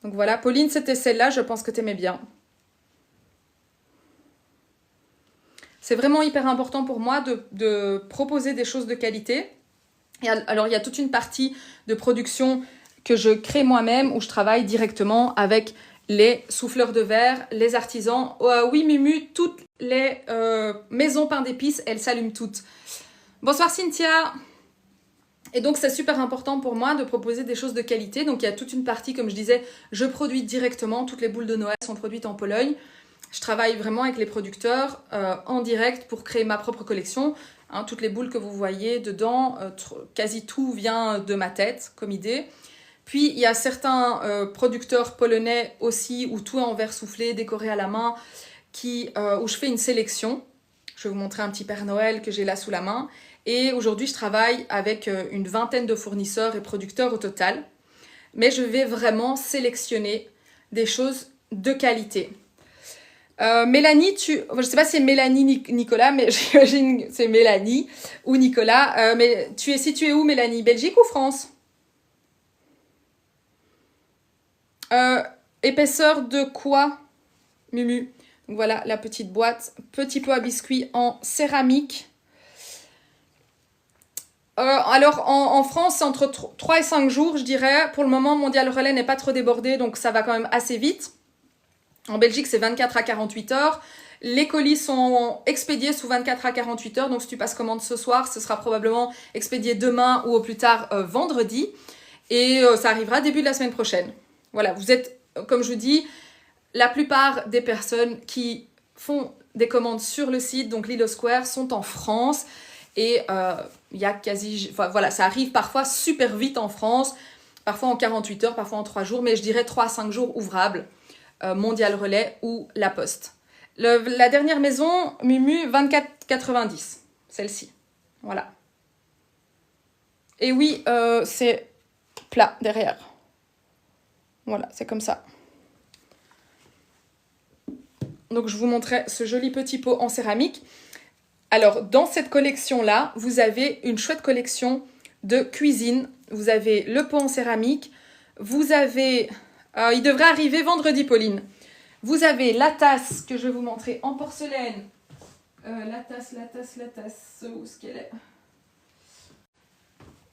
Donc voilà, Pauline, c'était celle-là, je pense que tu aimais bien. C'est vraiment hyper important pour moi de proposer des choses de qualité. Et alors, il y a toute une partie de production que je crée moi-même, où je travaille directement avec les souffleurs de verre, les artisans. Oui, Mumu, toutes les maisons pain d'épices, elles s'allument toutes. Bonsoir Cynthia. Et donc, c'est super important pour moi de proposer des choses de qualité. Donc, il y a toute une partie, comme je disais, je produis directement. Toutes les boules de Noël sont produites en Pologne. Je travaille vraiment avec les producteurs en direct pour créer ma propre collection. Hein, toutes les boules que vous voyez dedans, quasi tout vient de ma tête comme idée. Puis, il y a certains producteurs polonais aussi, où tout est en verre soufflé, décoré à la main, où je fais une sélection. Je vais vous montrer un petit Père Noël que j'ai là sous la main. Et aujourd'hui, je travaille avec une vingtaine de fournisseurs et producteurs au total. Mais je vais vraiment sélectionner des choses de qualité. Mélanie, je ne sais pas si c'est Mélanie Nicolas, mais j'imagine que c'est Mélanie ou Nicolas. Mais tu es située où, Mélanie? Belgique ou France? Épaisseur de quoi, Mumu? Donc voilà la petite boîte. Petit pot à biscuits en céramique. Alors en France, c'est entre 3 et 5 jours, je dirais. Pour le moment, Mondial Relais n'est pas trop débordé, donc ça va quand même assez vite. En Belgique, c'est 24 à 48 heures. Les colis sont expédiés sous 24 à 48 heures. Donc, si tu passes commande ce soir, ce sera probablement expédié demain ou au plus tard vendredi. Et ça arrivera début de la semaine prochaine. Voilà, vous êtes, comme je vous dis, la plupart des personnes qui font des commandes sur le site, donc Lilo Square, sont en France. Et il y a quasi... Enfin, voilà, ça arrive parfois super vite en France. Parfois en 48 heures, parfois en 3 jours. Mais je dirais 3 à 5 jours ouvrables. Mondial Relais ou La Poste. La dernière maison, Mumu, 24,90. Celle-ci. Voilà. Et oui, c'est plat derrière. Voilà, c'est comme ça. Donc, je vous montrais ce joli petit pot en céramique. Alors, dans cette collection-là, vous avez une chouette collection de cuisine. Vous avez le pot en céramique. Vous avez... il devrait arriver vendredi, Pauline. Vous avez la tasse que je vais vous montrer en porcelaine. La tasse. Où est-ce qu'elle est?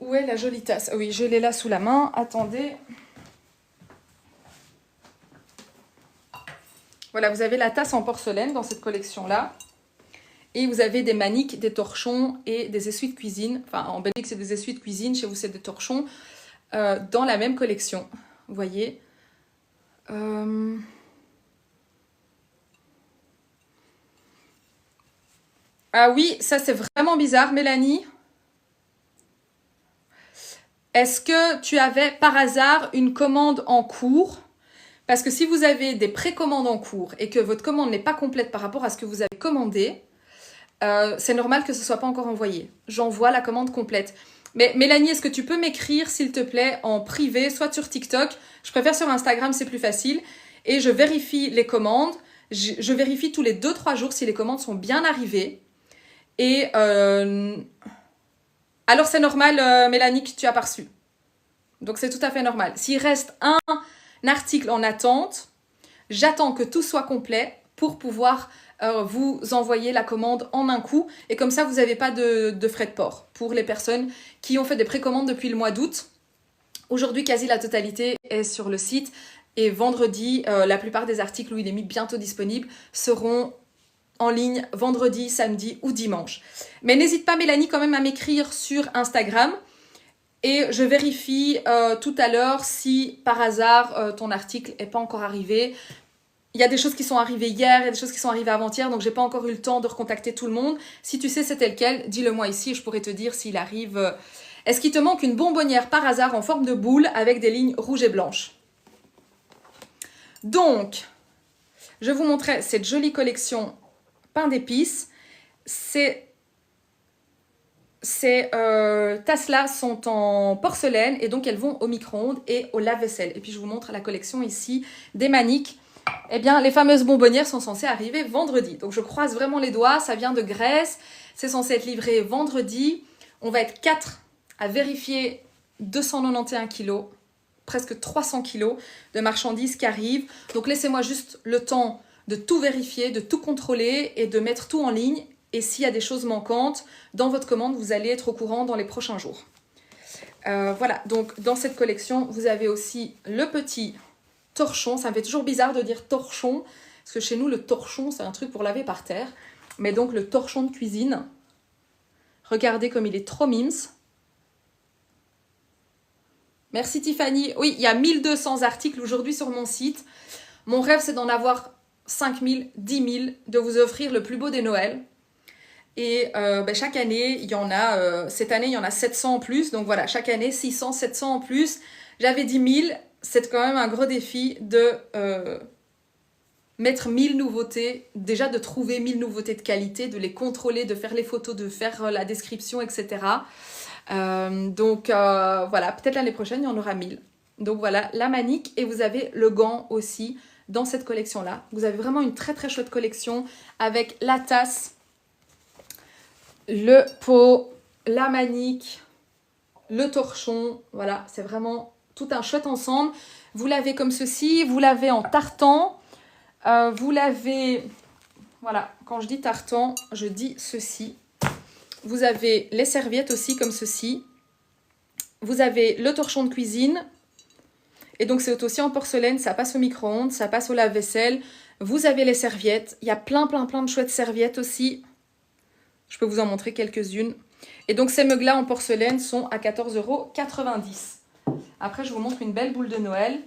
Où est la jolie tasse? Oui, je l'ai là sous la main. Attendez. Voilà, vous avez la tasse en porcelaine dans cette collection-là. Et vous avez des maniques, des torchons et des essuies de cuisine. Enfin, en Belgique, c'est des essuies de cuisine. Chez vous, c'est des torchons. Dans la même collection. Vous voyez. Ah oui, ça c'est vraiment bizarre, Mélanie. Est-ce que tu avais par hasard une commande en cours? Parce que si vous avez des précommandes en cours et que votre commande n'est pas complète par rapport à ce que vous avez commandé, c'est normal que ce ne soit pas encore envoyé. J'envoie la commande complète. Mais Mélanie, est-ce que tu peux m'écrire, s'il te plaît, en privé, soit sur TikTok? Je préfère sur Instagram, c'est plus facile. Et je vérifie les commandes. Je vérifie tous les 2-3 jours si les commandes sont bien arrivées. Et alors c'est normal, Mélanie, que tu as pas reçu. Donc c'est tout à fait normal. S'il reste un article en attente, j'attends que tout soit complet pour pouvoir vous envoyer la commande en un coup. Et comme ça, vous n'avez pas de frais de port pour les personnes qui ont fait des précommandes depuis le mois d'août. Aujourd'hui, quasi la totalité est sur le site. Et vendredi, la plupart des articles où il est mis bientôt disponible seront en ligne vendredi, samedi ou dimanche. Mais n'hésite pas, Mélanie, quand même à m'écrire sur Instagram. Et je vérifie tout à l'heure si par hasard ton article n'est pas encore arrivé. il y a des choses qui sont arrivées hier, il y a des choses qui sont arrivées avant-hier, donc j'ai pas encore eu le temps de recontacter tout le monde. Si tu sais c'était lequel, dis-le moi ici, je pourrais te dire s'il arrive. Est-ce qu'il te manque une bonbonnière par hasard en forme de boule avec des lignes rouges et blanches? Donc, je vous montrais cette jolie collection pain d'épices. Ces tasses-là sont en porcelaine et donc elles vont au micro-ondes et au lave-vaisselle. Et puis je vous montre la collection ici des Maniques. Eh bien, les fameuses bonbonnières sont censées arriver vendredi. Donc je croise vraiment les doigts, ça vient de Grèce, c'est censé être livré vendredi. On va être 4 à vérifier 291 kilos, presque 300 kilos de marchandises qui arrivent. Donc laissez-moi juste le temps de tout vérifier, de tout contrôler et de mettre tout en ligne. Et s'il y a des choses manquantes dans votre commande, vous allez être au courant dans les prochains jours. Voilà, donc dans cette collection, vous avez aussi le petit torchon. Ça me fait toujours bizarre de dire torchon, parce que chez nous, le torchon, c'est un truc pour laver par terre. Mais donc le torchon de cuisine, regardez comme il est trop mimes. Merci Tiffany. Oui, il y a 1200 articles aujourd'hui sur mon site. Mon rêve, c'est d'en avoir 5000, 10 000, de vous offrir le plus beau des Noëls. Et chaque année, il y en a, cette année, il y en a 700 en plus. Donc voilà, chaque année, 600, 700 en plus. J'avais 10 000. C'est quand même un gros défi de mettre 1000 nouveautés. Déjà de trouver 1000 nouveautés de qualité, de les contrôler, de faire les photos, de faire la description, etc. Voilà, peut-être l'année prochaine, il y en aura 1000. Donc voilà, la Manique. Et vous avez le gant aussi dans cette collection-là. Vous avez vraiment une très très chouette collection avec la tasse, le pot, la Manique, le torchon. Voilà, c'est vraiment tout un chouette ensemble. Vous l'avez comme ceci, vous l'avez en tartan. Vous l'avez, voilà, quand je dis tartan, je dis ceci. Vous avez les serviettes aussi comme ceci. Vous avez le torchon de cuisine. Et donc c'est aussi en porcelaine, ça passe au micro-ondes, ça passe au lave-vaisselle. Vous avez les serviettes. Il y a plein de chouettes serviettes aussi. Je peux vous en montrer quelques-unes. Et donc ces mugs-là en porcelaine sont à 14,90 €. Après, je vous montre une belle boule de Noël.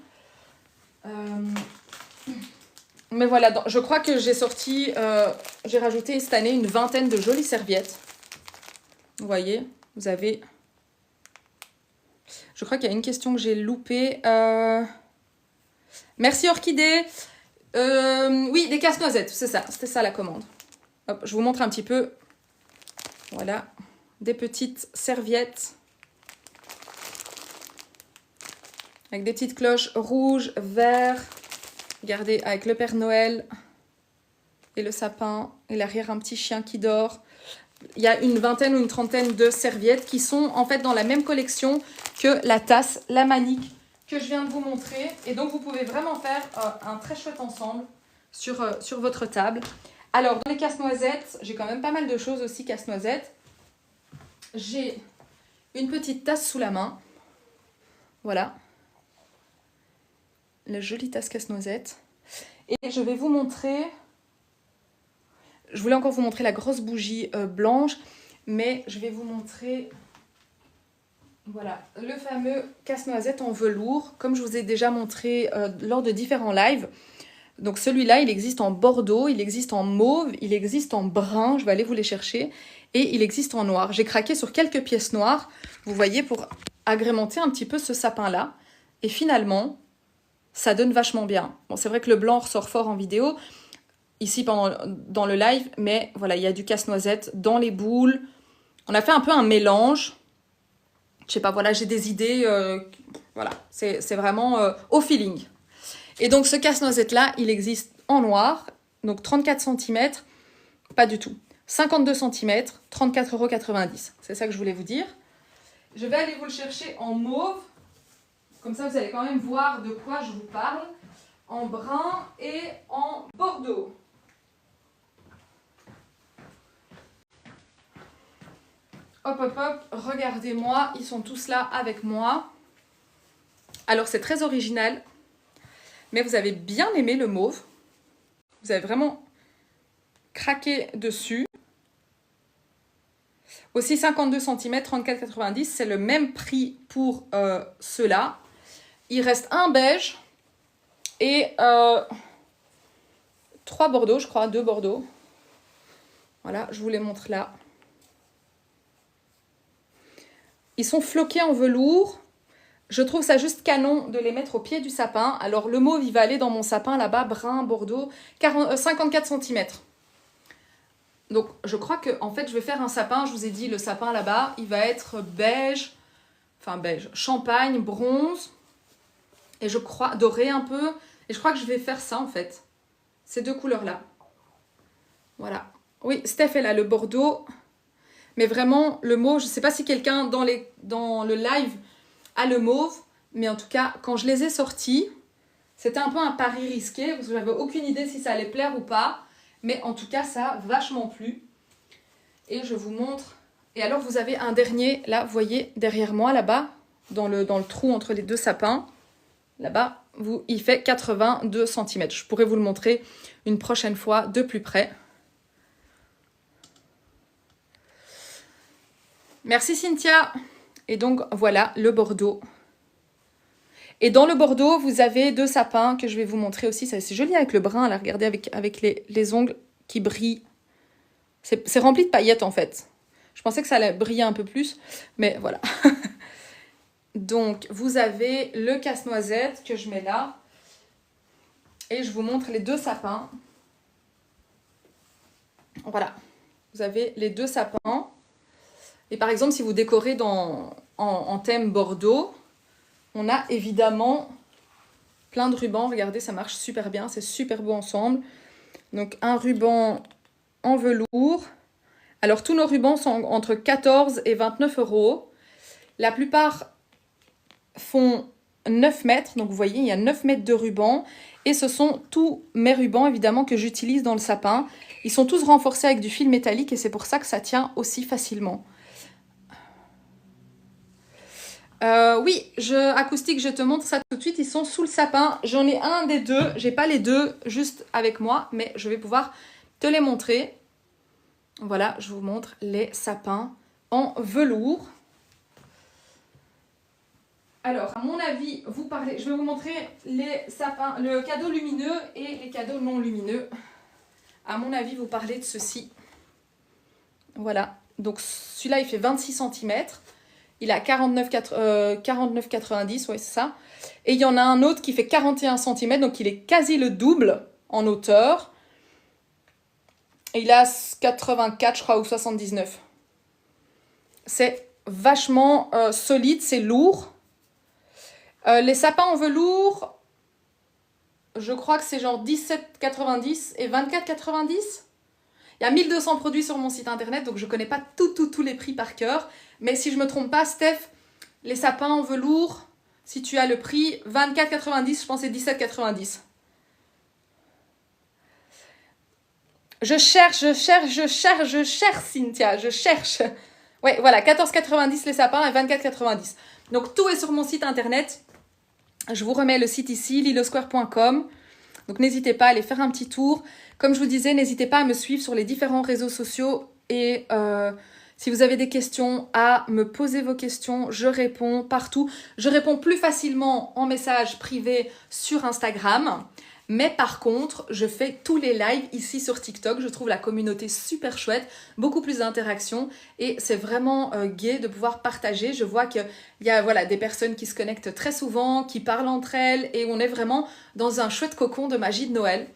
Mais voilà, je crois que j'ai rajouté cette année une vingtaine de jolies serviettes. Vous voyez, vous avez... Je crois qu'il y a une question que j'ai loupée. Merci Orchidée. Oui, des casse-noisettes, c'est ça. C'était ça la commande. Hop, je vous montre un petit peu. Voilà, des petites serviettes. Avec des petites cloches rouges, verts. Regardez, avec le Père Noël et le sapin. Et l'arrière, un petit chien qui dort. Il y a une vingtaine ou une trentaine de serviettes qui sont en fait dans la même collection que la tasse, la Manique que je viens de vous montrer. Et donc, vous pouvez vraiment faire un très chouette ensemble sur votre table. Alors, dans les casse-noisettes, j'ai quand même pas mal de choses aussi casse-noisettes. J'ai une petite tasse sous la main. Voilà. La jolie tasse casse-noisette. Et je vais vous montrer... Je voulais encore vous montrer la grosse bougie blanche, mais je vais vous montrer... Voilà, le fameux casse-noisette en velours, comme je vous ai déjà montré lors de différents lives. Donc celui-là, il existe en bordeaux, il existe en mauve, il existe en brun, je vais aller vous les chercher, et il existe en noir. J'ai craqué sur quelques pièces noires, vous voyez, pour agrémenter un petit peu ce sapin-là. Et finalement, ça donne vachement bien. Bon, c'est vrai que le blanc ressort fort en vidéo, ici dans le live, mais voilà, il y a du casse-noisette dans les boules. On a fait un peu un mélange. Je sais pas, voilà, j'ai des idées, voilà, c'est vraiment au feeling. Et donc ce casse-noisette-là, il existe en noir, donc 34 cm, pas du tout. 52 cm, 34,90 €. C'est ça que je voulais vous dire. Je vais aller vous le chercher en mauve, comme ça vous allez quand même voir de quoi je vous parle, en brun et en bordeaux. Hop, hop, hop, regardez-moi, ils sont tous là avec moi. Alors, c'est très original, mais vous avez bien aimé le mauve. Vous avez vraiment craqué dessus. Aussi, 52 cm, 34,90 €, c'est le même prix pour ceux-là. Il reste un beige et 3 bordeaux, je crois, 2 bordeaux. Voilà, je vous les montre là. Ils sont floqués en velours. Je trouve ça juste canon de les mettre au pied du sapin. Alors, le mauve, il va aller dans mon sapin là-bas, brun, bordeaux, 54 cm. Donc, je crois que, en fait, je vais faire un sapin. Je vous ai dit, le sapin là-bas, il va être beige, enfin beige, champagne, bronze, et je crois, doré un peu. Et je crois que je vais faire ça, en fait. Ces 2 couleurs-là. Voilà. Oui, Steph est là, le bordeaux. Mais vraiment, le mauve, je ne sais pas si quelqu'un dans le live a le mauve. Mais en tout cas, quand je les ai sortis, c'était un peu un pari risqué. Parce que j'avais aucune idée si ça allait plaire ou pas. Mais en tout cas, ça a vachement plu. Et je vous montre. Et alors, vous avez un dernier, là, vous voyez, derrière moi, là-bas, dans le trou entre les 2 sapins. Là-bas, il fait 82 cm. Je pourrais vous le montrer une prochaine fois de plus près. Merci Cynthia. Et donc, voilà le bordeaux. Et dans le bordeaux, vous avez 2 sapins que je vais vous montrer aussi. C'est joli avec le brun, là, regardez, avec les ongles qui brillent. C'est rempli de paillettes, en fait. Je pensais que ça allait briller un peu plus, mais voilà. Donc, vous avez le casse-noisette que je mets là. Et je vous montre les 2 sapins. Voilà. Vous avez les 2 sapins. Et par exemple, si vous décorez en thème Bordeaux, on a évidemment plein de rubans. Regardez, ça marche super bien. C'est super beau ensemble. Donc, un ruban en velours. Alors, tous nos rubans sont entre 14 et 29 €. La plupart font 9 mètres. Donc, vous voyez, il y a 9 mètres de ruban. Et ce sont tous mes rubans, évidemment, que j'utilise dans le sapin. Ils sont tous renforcés avec du fil métallique et c'est pour ça que ça tient aussi facilement. Oui, acoustique, je te montre ça tout de suite. Ils sont sous le sapin. J'en ai un des 2. J'ai pas les 2 juste avec moi, mais je vais pouvoir te les montrer. Voilà, je vous montre les sapins en velours. Alors, à mon avis, je vais vous montrer les sapins, le cadeau lumineux et les cadeaux non lumineux. À mon avis, vous parlez de ceci. Voilà. Donc, celui-là, il fait 26 cm. Il a 49,90, ouais, c'est ça. Et il y en a un autre qui fait 41 cm, donc il est quasi le double en hauteur. Et il a 84, je crois, ou 79. C'est vachement solide, c'est lourd. Les sapins en velours, je crois que c'est genre 17,90 et 24,90. Il y a 1200 produits sur mon site internet, donc je ne connais pas tous les prix par cœur. Mais si je ne me trompe pas, Steph, les sapins en velours, si tu as le prix, 24,90, je pense que c'est 17,90. Je cherche, Cynthia, je cherche. Ouais, voilà, 14,90 les sapins et 24,90. Donc, tout est sur mon site internet. Je vous remets le site ici, lilosquare.com. Donc, n'hésitez pas à aller faire un petit tour. Comme je vous disais, n'hésitez pas à me suivre sur les différents réseaux sociaux. Et si vous avez des questions, à me poser vos questions. Je réponds partout. Je réponds plus facilement en message privé sur Instagram. Mais par contre, je fais tous les lives ici sur TikTok. Je trouve la communauté super chouette, beaucoup plus d'interactions et c'est vraiment gai de pouvoir partager. Je vois qu'il y a des personnes qui se connectent très souvent, qui parlent entre elles et on est vraiment dans un chouette cocon de magie de Noël.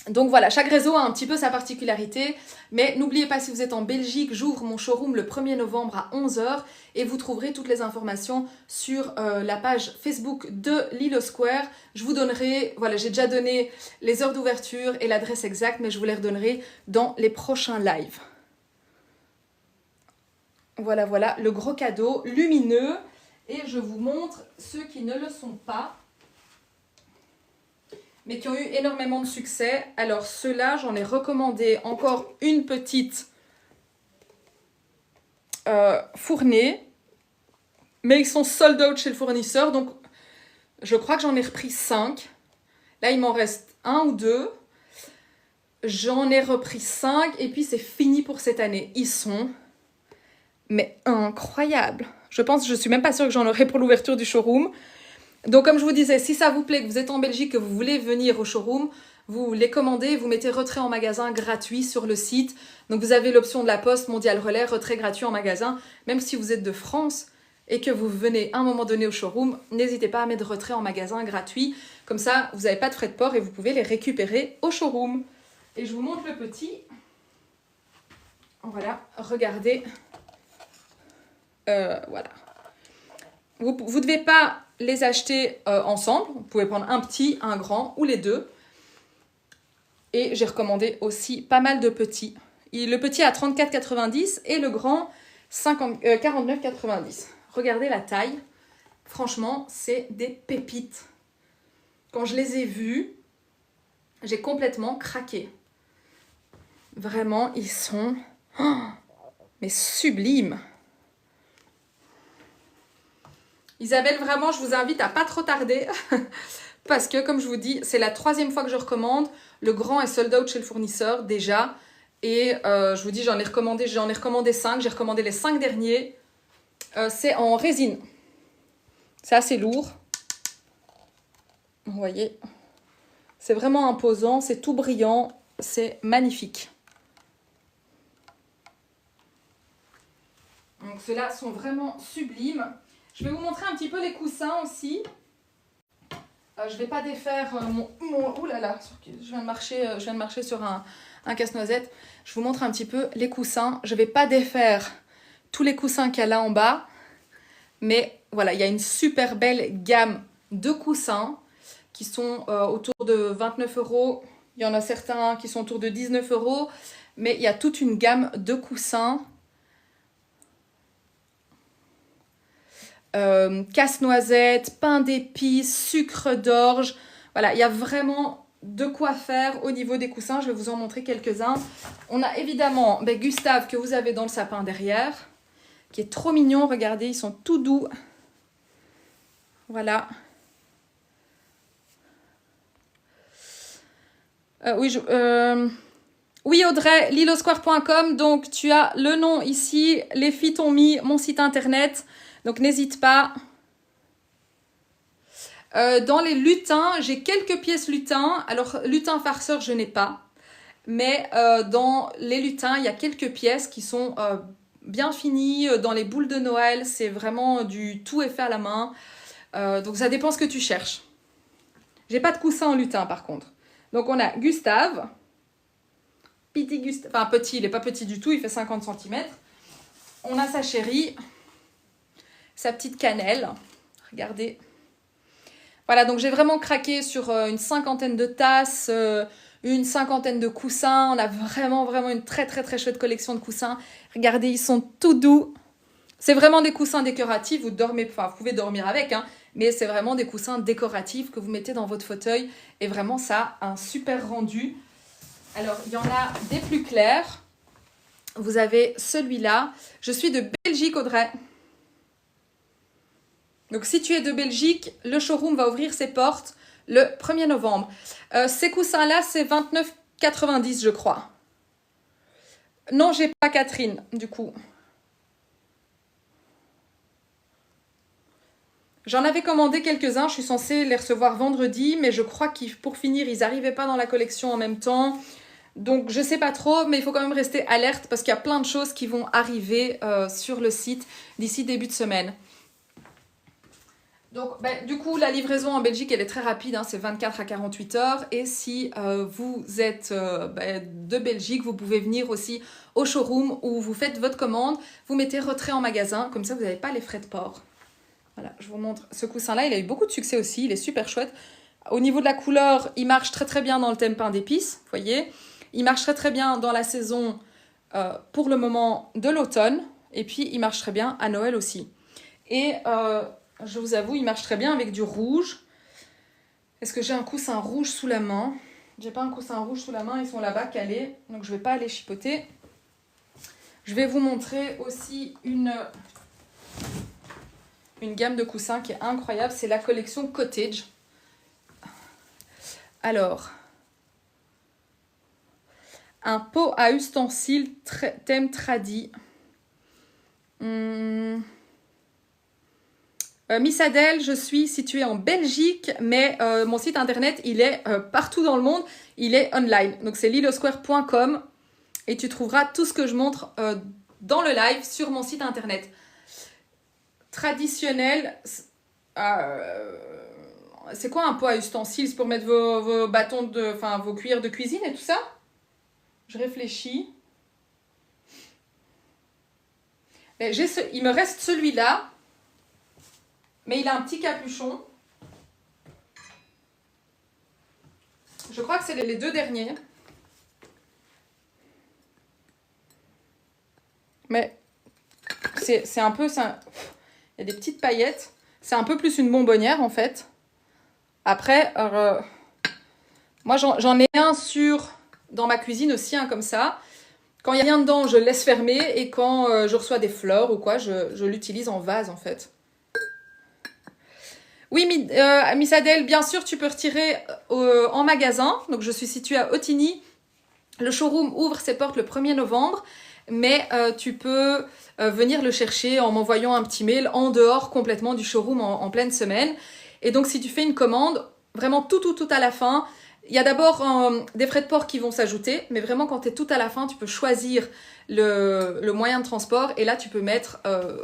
Donc voilà, chaque réseau a un petit peu sa particularité, mais n'oubliez pas, si vous êtes en Belgique, j'ouvre mon showroom le 1er novembre à 11 h et vous trouverez toutes les informations sur la page Facebook de Lilo Square. Je vous donnerai, voilà, j'ai déjà donné les heures d'ouverture et l'adresse exacte, mais je vous les redonnerai dans les prochains lives. Voilà, voilà, le gros cadeau lumineux. Et je vous montre ceux qui ne le sont pas, mais qui ont eu énormément de succès. Alors ceux-là, j'en ai recommandé encore une petite fournée, mais ils sont sold out chez le fournisseur, donc je crois que j'en ai repris 5. Là, il m'en reste 1 ou 2. J'en ai repris 5 et puis c'est fini pour cette année. Ils sont mais incroyables. Je suis même pas sûre que j'en aurai pour l'ouverture du showroom. Donc, comme je vous disais, si ça vous plaît, que vous êtes en Belgique, que vous voulez venir au showroom, vous les commandez, vous mettez retrait en magasin gratuit sur le site. Donc vous avez l'option de la Poste, Mondial Relais, retrait gratuit en magasin. Même si vous êtes de France et que vous venez à un moment donné au showroom, n'hésitez pas à mettre retrait en magasin gratuit. Comme ça, vous n'avez pas de frais de port et vous pouvez les récupérer au showroom. Et je vous montre le petit. Voilà, regardez. Voilà. Vous ne devez pas les acheter ensemble. Vous pouvez prendre un petit, un grand ou les deux. Et j'ai recommandé aussi pas mal de petits. Le petit à 34,90 et le grand 49,90. Regardez la taille. Franchement, c'est des pépites. Quand je les ai vus, j'ai complètement craqué. Vraiment, ils sont mais sublimes. Isabelle, vraiment, je vous invite à pas trop tarder. Parce que, comme je vous dis, c'est la 3e fois que je recommande. Le grand est sold out chez le fournisseur, déjà. Et je vous dis, j'en ai recommandé 5. J'ai recommandé les 5 derniers. C'est en résine. C'est assez lourd. Vous voyez. C'est vraiment imposant. C'est tout brillant. C'est magnifique. Donc, ceux-là sont vraiment sublimes. Je vais vous montrer un petit peu les coussins aussi. Je ne vais pas défaire mon... Ouh là là, je viens de marcher sur un casse-noisette. Je vous montre un petit peu les coussins. Je ne vais pas défaire tous les coussins qu'il y a là en bas. Mais voilà, il y a une super belle gamme de coussins qui sont autour de 29 €. Il y en a certains qui sont autour de 19 €. Mais il y a toute une gamme de coussins. Casse-noisette, pain d'épices, sucre d'orge. Voilà, il y a vraiment de quoi faire au niveau des coussins. Je vais vous en montrer quelques-uns. On a évidemment Gustave que vous avez dans le sapin derrière, qui est trop mignon. Regardez, ils sont tout doux. Voilà. Oui Audrey, lilosquare.com. Donc tu as le nom ici. Les filles t'ont mis mon site internet. Donc, n'hésite pas. Dans les lutins, j'ai quelques pièces lutins. Alors, lutin farceur, je n'ai pas. Mais dans les lutins, il y a quelques pièces qui sont bien finies. Dans les boules de Noël, c'est vraiment du tout est fait à la main. Donc, ça dépend ce que tu cherches. J'ai pas de coussin en lutin, par contre. Donc, on a Gustave. Petit Gustave. Enfin, petit, il n'est pas petit du tout. Il fait 50 cm. On a sa chérie. Sa petite cannelle. Regardez. Voilà, donc j'ai vraiment craqué sur une 50aine de tasses, une 50aine de coussins. On a vraiment une très chouette collection de coussins. Regardez, ils sont tout doux. C'est vraiment des coussins décoratifs. Vous pouvez dormir avec, hein, mais c'est vraiment des coussins décoratifs que vous mettez dans votre fauteuil. Et vraiment, ça a un super rendu. Alors, il y en a des plus clairs. Vous avez celui-là. Je suis de Belgique, Audrey. Donc, si tu es de Belgique, le showroom va ouvrir ses portes le 1er novembre. Ces coussins-là, c'est 29,90 je crois. Non, j'ai pas Catherine, du coup. J'en avais commandé quelques-uns. Je suis censée les recevoir vendredi, mais je crois que pour finir, ils n'arrivaient pas dans la collection en même temps. Donc, je sais pas trop, mais il faut quand même rester alerte parce qu'il y a plein de choses qui vont arriver sur le site d'ici début de semaine. Donc, du coup, la livraison en Belgique, elle est très rapide, hein, c'est 24 à 48 heures. Et si vous êtes de Belgique, vous pouvez venir aussi au showroom où vous faites votre commande. Vous mettez retrait en magasin, comme ça, vous n'avez pas les frais de port. Voilà, je vous montre ce coussin-là. Il a eu beaucoup de succès aussi, il est super chouette. Au niveau de la couleur, il marche très bien dans le thème pain d'épices, vous voyez. Il marche très bien dans la saison pour le moment de l'automne. Et puis, il marche très bien à Noël aussi. Et... je vous avoue, il marche très bien avec du rouge. Est-ce que j'ai un coussin rouge sous la main? J'ai pas un coussin rouge sous la main, ils sont là-bas calés. Donc je vais pas aller chipoter. Je vais vous montrer aussi une gamme de coussins qui est incroyable. C'est la collection Cottage. Alors, un pot à ustensiles thème tradi. Miss Adèle, je suis située en Belgique, mais mon site internet, il est partout dans le monde, il est online. Donc c'est lilosquare.com et tu trouveras tout ce que je montre dans le live sur mon site internet. Traditionnel, c'est quoi un pot à ustensiles? C'est pour mettre vos bâtons enfin vos cuillères de cuisine et tout ça? Je réfléchis. Mais il me reste celui-là, mais il a un petit capuchon. Je crois que c'est les deux derniers. Mais c'est un peu... Il y a des petites paillettes. C'est un peu plus une bonbonnière en fait. Après, moi j'en ai un dans ma cuisine aussi, un comme ça. Quand il n'y a rien dedans, je le laisse fermer. Et quand je reçois des fleurs ou quoi, je l'utilise en vase en fait. Oui, Miss Adèle, bien sûr, tu peux retirer en magasin. Donc je suis située à Ottignies. Le showroom ouvre ses portes le 1er novembre. Mais tu peux venir le chercher en m'envoyant un petit mail en dehors complètement du showroom en pleine semaine. Et donc, si tu fais une commande, vraiment tout à la fin, il y a d'abord des frais de port qui vont s'ajouter, mais vraiment quand tu es tout à la fin, tu peux choisir le moyen de transport et là, tu peux mettre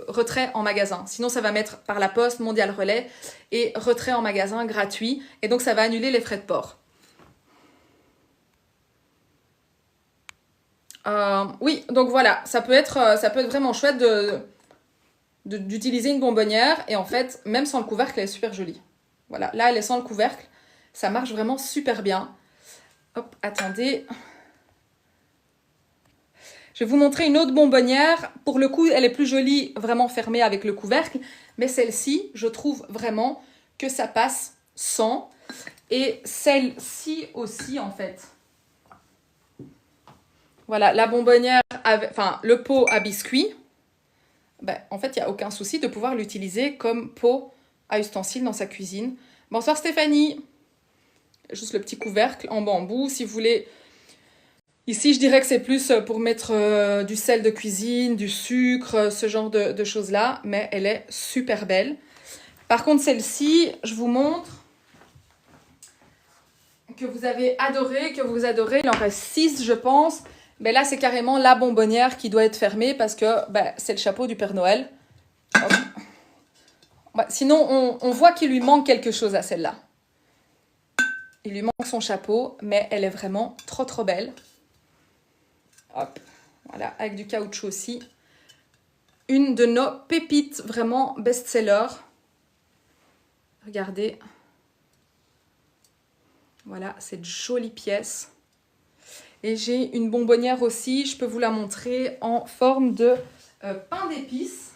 retrait en magasin. Sinon, ça va mettre par la poste, Mondial Relais et retrait en magasin gratuit. Et donc, ça va annuler les frais de port. Oui, donc voilà, ça peut être vraiment chouette d'utiliser une bonbonnière. Et en fait, même sans le couvercle, elle est super jolie. Voilà, là, elle est sans le couvercle. Ça marche vraiment super bien. Hop, attendez. Je vais vous montrer une autre bonbonnière. Pour le coup, elle est plus jolie, vraiment fermée avec le couvercle. Mais celle-ci, je trouve vraiment que ça passe sans. Et celle-ci aussi, en fait. Voilà, la bonbonnière, enfin le pot à biscuits, ben, en fait, il n'y a aucun souci de pouvoir l'utiliser comme pot à ustensiles dans sa cuisine. Bonsoir Stéphanie. Juste le petit couvercle en bambou, si vous voulez. Ici, je dirais que c'est plus pour mettre du sel de cuisine, du sucre, ce genre de choses-là, mais elle est super belle. Par contre, celle-ci, je vous montre que vous avez adoré, Il en reste 6, je pense. Mais là, c'est carrément la bonbonnière qui doit être fermée parce que c'est le chapeau du Père Noël. Sinon, on voit qu'il lui manque quelque chose à celle-là. Il lui manque son chapeau, mais elle est vraiment trop belle. Hop, voilà, avec du caoutchouc aussi. Une de nos pépites, vraiment best-seller. Regardez. Voilà, cette jolie pièce. Et j'ai une bonbonnière aussi, je peux vous la montrer en forme de pain d'épices.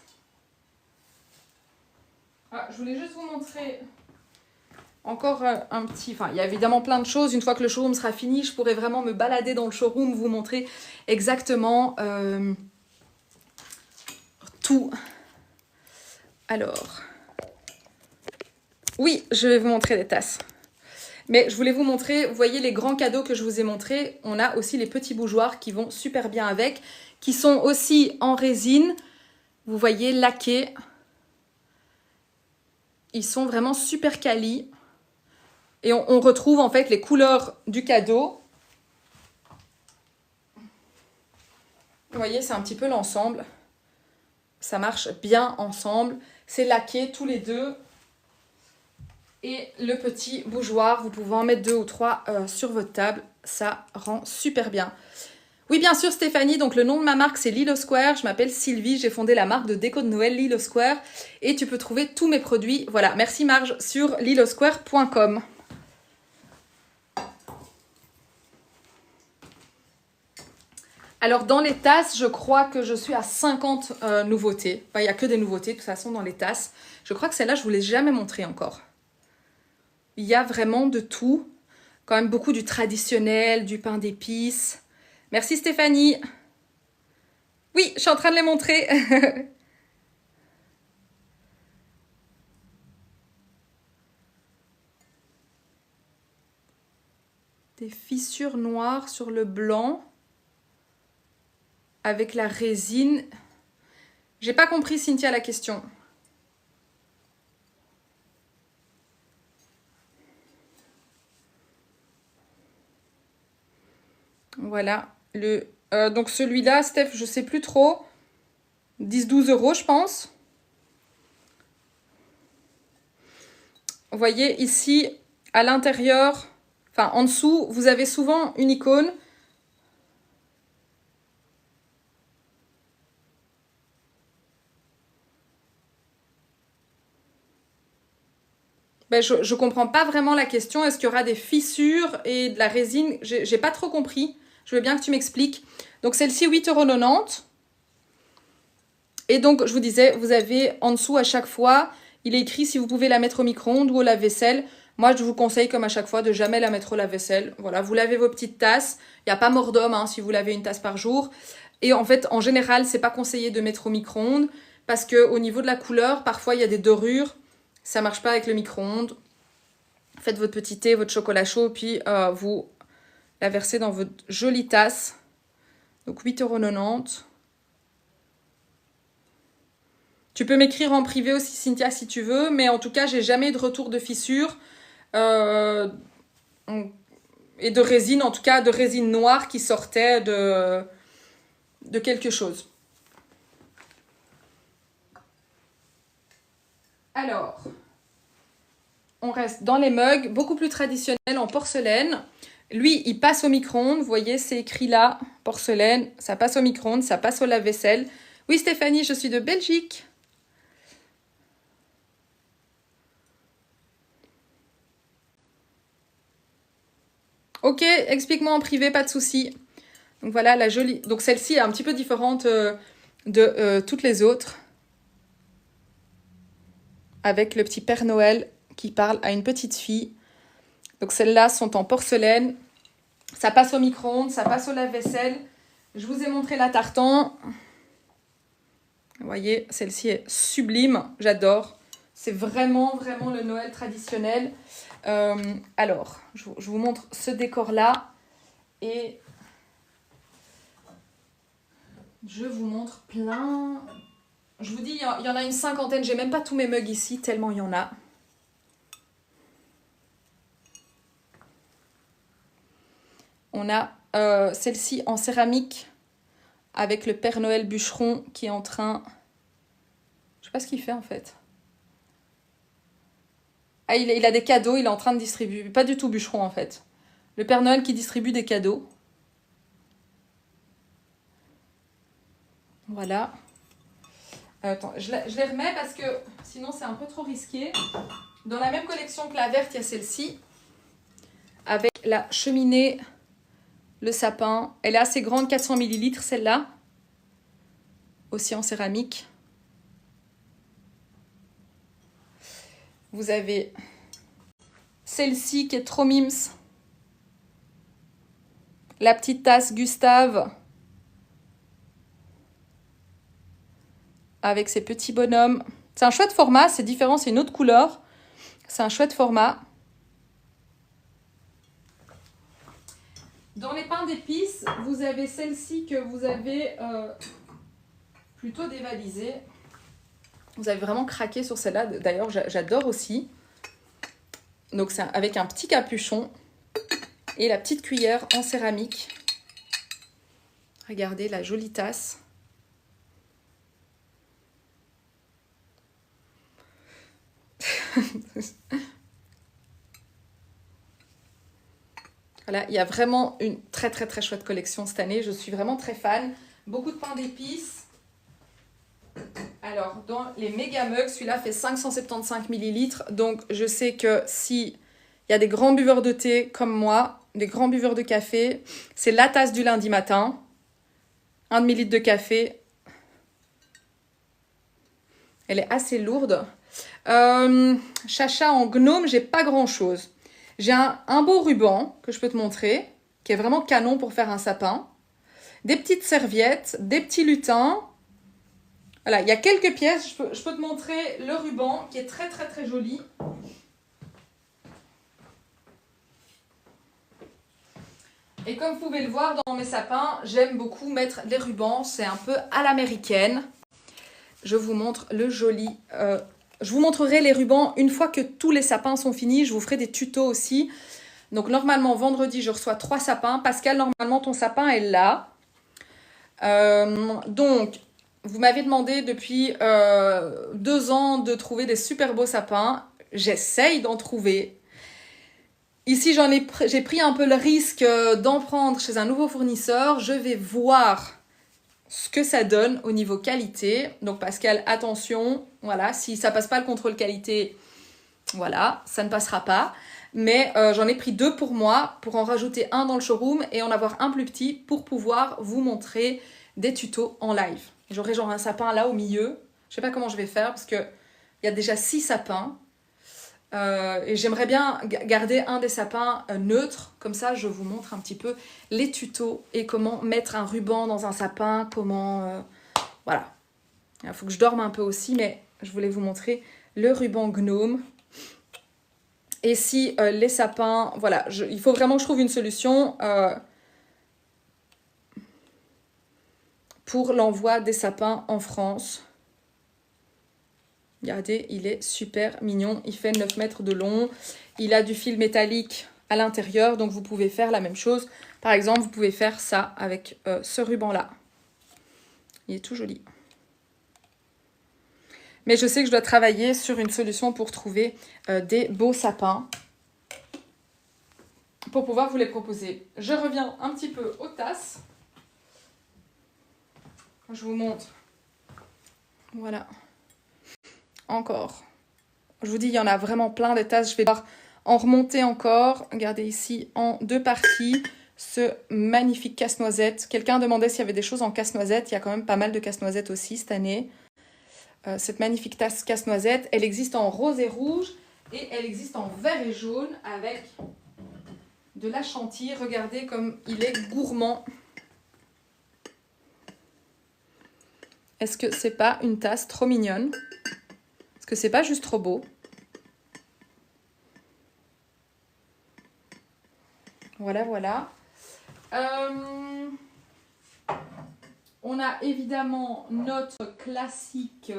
Je voulais juste vous montrer encore un petit... Enfin, il y a évidemment plein de choses. Une fois que le showroom sera fini, je pourrai vraiment me balader dans le showroom, vous montrer exactement tout. Alors, oui, je vais vous montrer les tasses. Mais je voulais vous montrer, vous voyez les grands cadeaux que je vous ai montrés. On a aussi les petits bougeoirs qui vont super bien avec, qui sont aussi en résine. Vous voyez, laqués. Ils sont vraiment super quali. Et on retrouve en fait les couleurs du cadeau. Vous voyez, c'est un petit peu l'ensemble. Ça marche bien ensemble. C'est laqué tous les deux. Et le petit bougeoir, vous pouvez en mettre 2 ou 3 sur votre table. Ça rend super bien. Oui, bien sûr, Stéphanie. Donc, le nom de ma marque, c'est Lilo Square. Je m'appelle Sylvie. J'ai fondé la marque de déco de Noël Lilo Square. Et tu peux trouver tous mes produits. Voilà, merci Marge, sur lilosquare.com. Alors, dans les tasses, je crois que je suis à 50 nouveautés. Enfin, il n'y a que des nouveautés, de toute façon, dans les tasses. Je crois que celle-là, je ne vous l'ai jamais montrée encore. Il y a vraiment de tout. Quand même beaucoup du traditionnel, du pain d'épices. Merci Stéphanie. Oui, je suis en train de les montrer. Des fissures noires sur le blanc. Avec la résine. J'ai pas compris, Cynthia, la question. Voilà. Donc celui-là, Steph, je sais plus trop. 10-12 euros, je pense. Vous voyez ici, à l'intérieur, enfin en dessous, vous avez souvent une icône. Ben, je ne comprends pas vraiment la question. Est-ce qu'il y aura des fissures et de la résine? J'ai pas trop compris. Je veux bien que tu m'expliques. Donc celle-ci, 8,90 €. Et donc, je vous disais, vous avez en dessous à chaque fois, il est écrit si vous pouvez la mettre au micro-ondes ou au lave-vaisselle. Moi, je vous conseille, comme à chaque fois, de jamais la mettre au lave-vaisselle. Voilà, vous lavez vos petites tasses. Il n'y a pas mort d'homme hein, si vous lavez une tasse par jour. Et en fait, en général, c'est pas conseillé de mettre au micro-ondes parce qu'au niveau de la couleur, parfois, il y a des dorures. Ça marche pas avec le micro-ondes. Faites votre petit thé, votre chocolat chaud, puis vous la versez dans votre jolie tasse. Donc 8,90 €. Tu peux m'écrire en privé aussi, Cynthia, si tu veux, mais en tout cas, j'ai jamais eu de retour de fissure et de résine, en tout cas de résine noire qui sortait de quelque chose. Alors, on reste dans les mugs, beaucoup plus traditionnels en porcelaine. Lui, il passe au micro-ondes. Vous voyez, c'est écrit là, porcelaine. Ça passe au micro-ondes, ça passe au lave-vaisselle. Oui, Stéphanie, je suis de Belgique. Ok, explique-moi en privé, pas de souci. Donc voilà, la jolie. Donc celle-ci est un petit peu différente de toutes les autres. Avec le petit Père Noël qui parle à une petite fille. Donc celles-là sont en porcelaine. Ça passe au micro-ondes, ça passe au lave-vaisselle. Je vous ai montré la tartan. Vous voyez, celle-ci est sublime. J'adore. C'est vraiment, vraiment le Noël traditionnel. Alors, je vous montre ce décor-là. Et je vous montre plein. Je vous dis, il y en a une cinquantaine. J'ai même pas tous mes mugs ici, tellement il y en a. On a celle-ci en céramique avec le Père Noël bûcheron qui est en train... Je sais pas ce qu'il fait en fait. Ah, il a des cadeaux, il est en train de distribuer. Pas du tout bûcheron en fait. Le Père Noël qui distribue des cadeaux. Voilà. Attends, je les remets parce que sinon c'est un peu trop risqué. Dans la même collection que la verte, il y a celle-ci. Avec la cheminée, le sapin. Elle est assez grande, 400 ml celle-là. Aussi en céramique. Vous avez celle-ci qui est trop mimes. La petite tasse Gustave. Avec ses petits bonhommes. C'est un chouette format, c'est différent, c'est une autre couleur. C'est un chouette format. Dans les pains d'épices, vous avez celle-ci que vous avez plutôt dévalisée. Vous avez vraiment craqué sur celle-là. D'ailleurs, j'adore aussi. Donc, c'est avec un petit capuchon et la petite cuillère en céramique. Regardez la jolie tasse. Voilà, il y a vraiment une très très très chouette collection cette année. Je suis vraiment très fan. Beaucoup de pain d'épices. Alors, dans les méga mugs, celui-là fait 575 ml. Donc, je sais que si il y a des grands buveurs de thé comme moi, des grands buveurs de café, c'est la tasse du lundi matin. 1 demi-litre de café. Elle est assez lourde. Chacha en gnome, j'ai pas grand-chose. J'ai un beau ruban que je peux te montrer, qui est vraiment canon pour faire un sapin. Des petites serviettes, des petits lutins. Voilà, il y a quelques pièces. Je peux te montrer le ruban qui est très très très joli. Et comme vous pouvez le voir dans mes sapins, j'aime beaucoup mettre les rubans. C'est un peu à l'américaine. Je vous montre le joli... je vous montrerai les rubans une fois que tous les sapins sont finis. Je vous ferai des tutos aussi. Donc normalement, vendredi, je reçois 3 sapins. Pascal, normalement, ton sapin est là. Donc, vous m'avez demandé depuis 2 ans de trouver des super beaux sapins. J'essaye d'en trouver. Ici, j'ai pris un peu le risque d'en prendre chez un nouveau fournisseur. Je vais voir ce que ça donne au niveau qualité. Donc Pascal, attention, voilà, si ça passe pas le contrôle qualité, voilà, ça ne passera pas. Mais j'en ai pris 2 pour moi, pour en rajouter un dans le showroom et en avoir un plus petit pour pouvoir vous montrer des tutos en live. J'aurai genre un sapin là au milieu. Je sais pas comment je vais faire parce que il y a déjà 6 sapins. Et j'aimerais bien garder un des sapins neutre, comme ça je vous montre un petit peu les tutos et comment mettre un ruban dans un sapin, comment... voilà. Il faut que je dorme un peu aussi, mais je voulais vous montrer le ruban gnome. Et si les sapins... Voilà, il faut vraiment que je trouve une solution pour l'envoi des sapins en France. Regardez, il est super mignon. Il fait 9 mètres de long. Il a du fil métallique à l'intérieur. Donc, vous pouvez faire la même chose. Par exemple, vous pouvez faire ça avec ce ruban-là. Il est tout joli. Mais je sais que je dois travailler sur une solution pour trouver des beaux sapins. Pour pouvoir vous les proposer. Je reviens un petit peu aux tasses. Je vous montre. Voilà. Encore. Je vous dis, il y en a vraiment plein des tasses. Je vais devoir en remonter encore. Regardez ici, en 2 parties, ce magnifique casse-noisette. Quelqu'un demandait s'il y avait des choses en casse-noisette. Il y a quand même pas mal de casse-noisette aussi cette année. Cette magnifique tasse casse-noisette, elle existe en rose et rouge. Et elle existe en vert et jaune avec de la chantilly. Regardez comme il est gourmand. Est-ce que c'est pas une tasse trop mignonne ? Est-ce que c'est pas juste trop beau ? Voilà, voilà. On a évidemment notre classique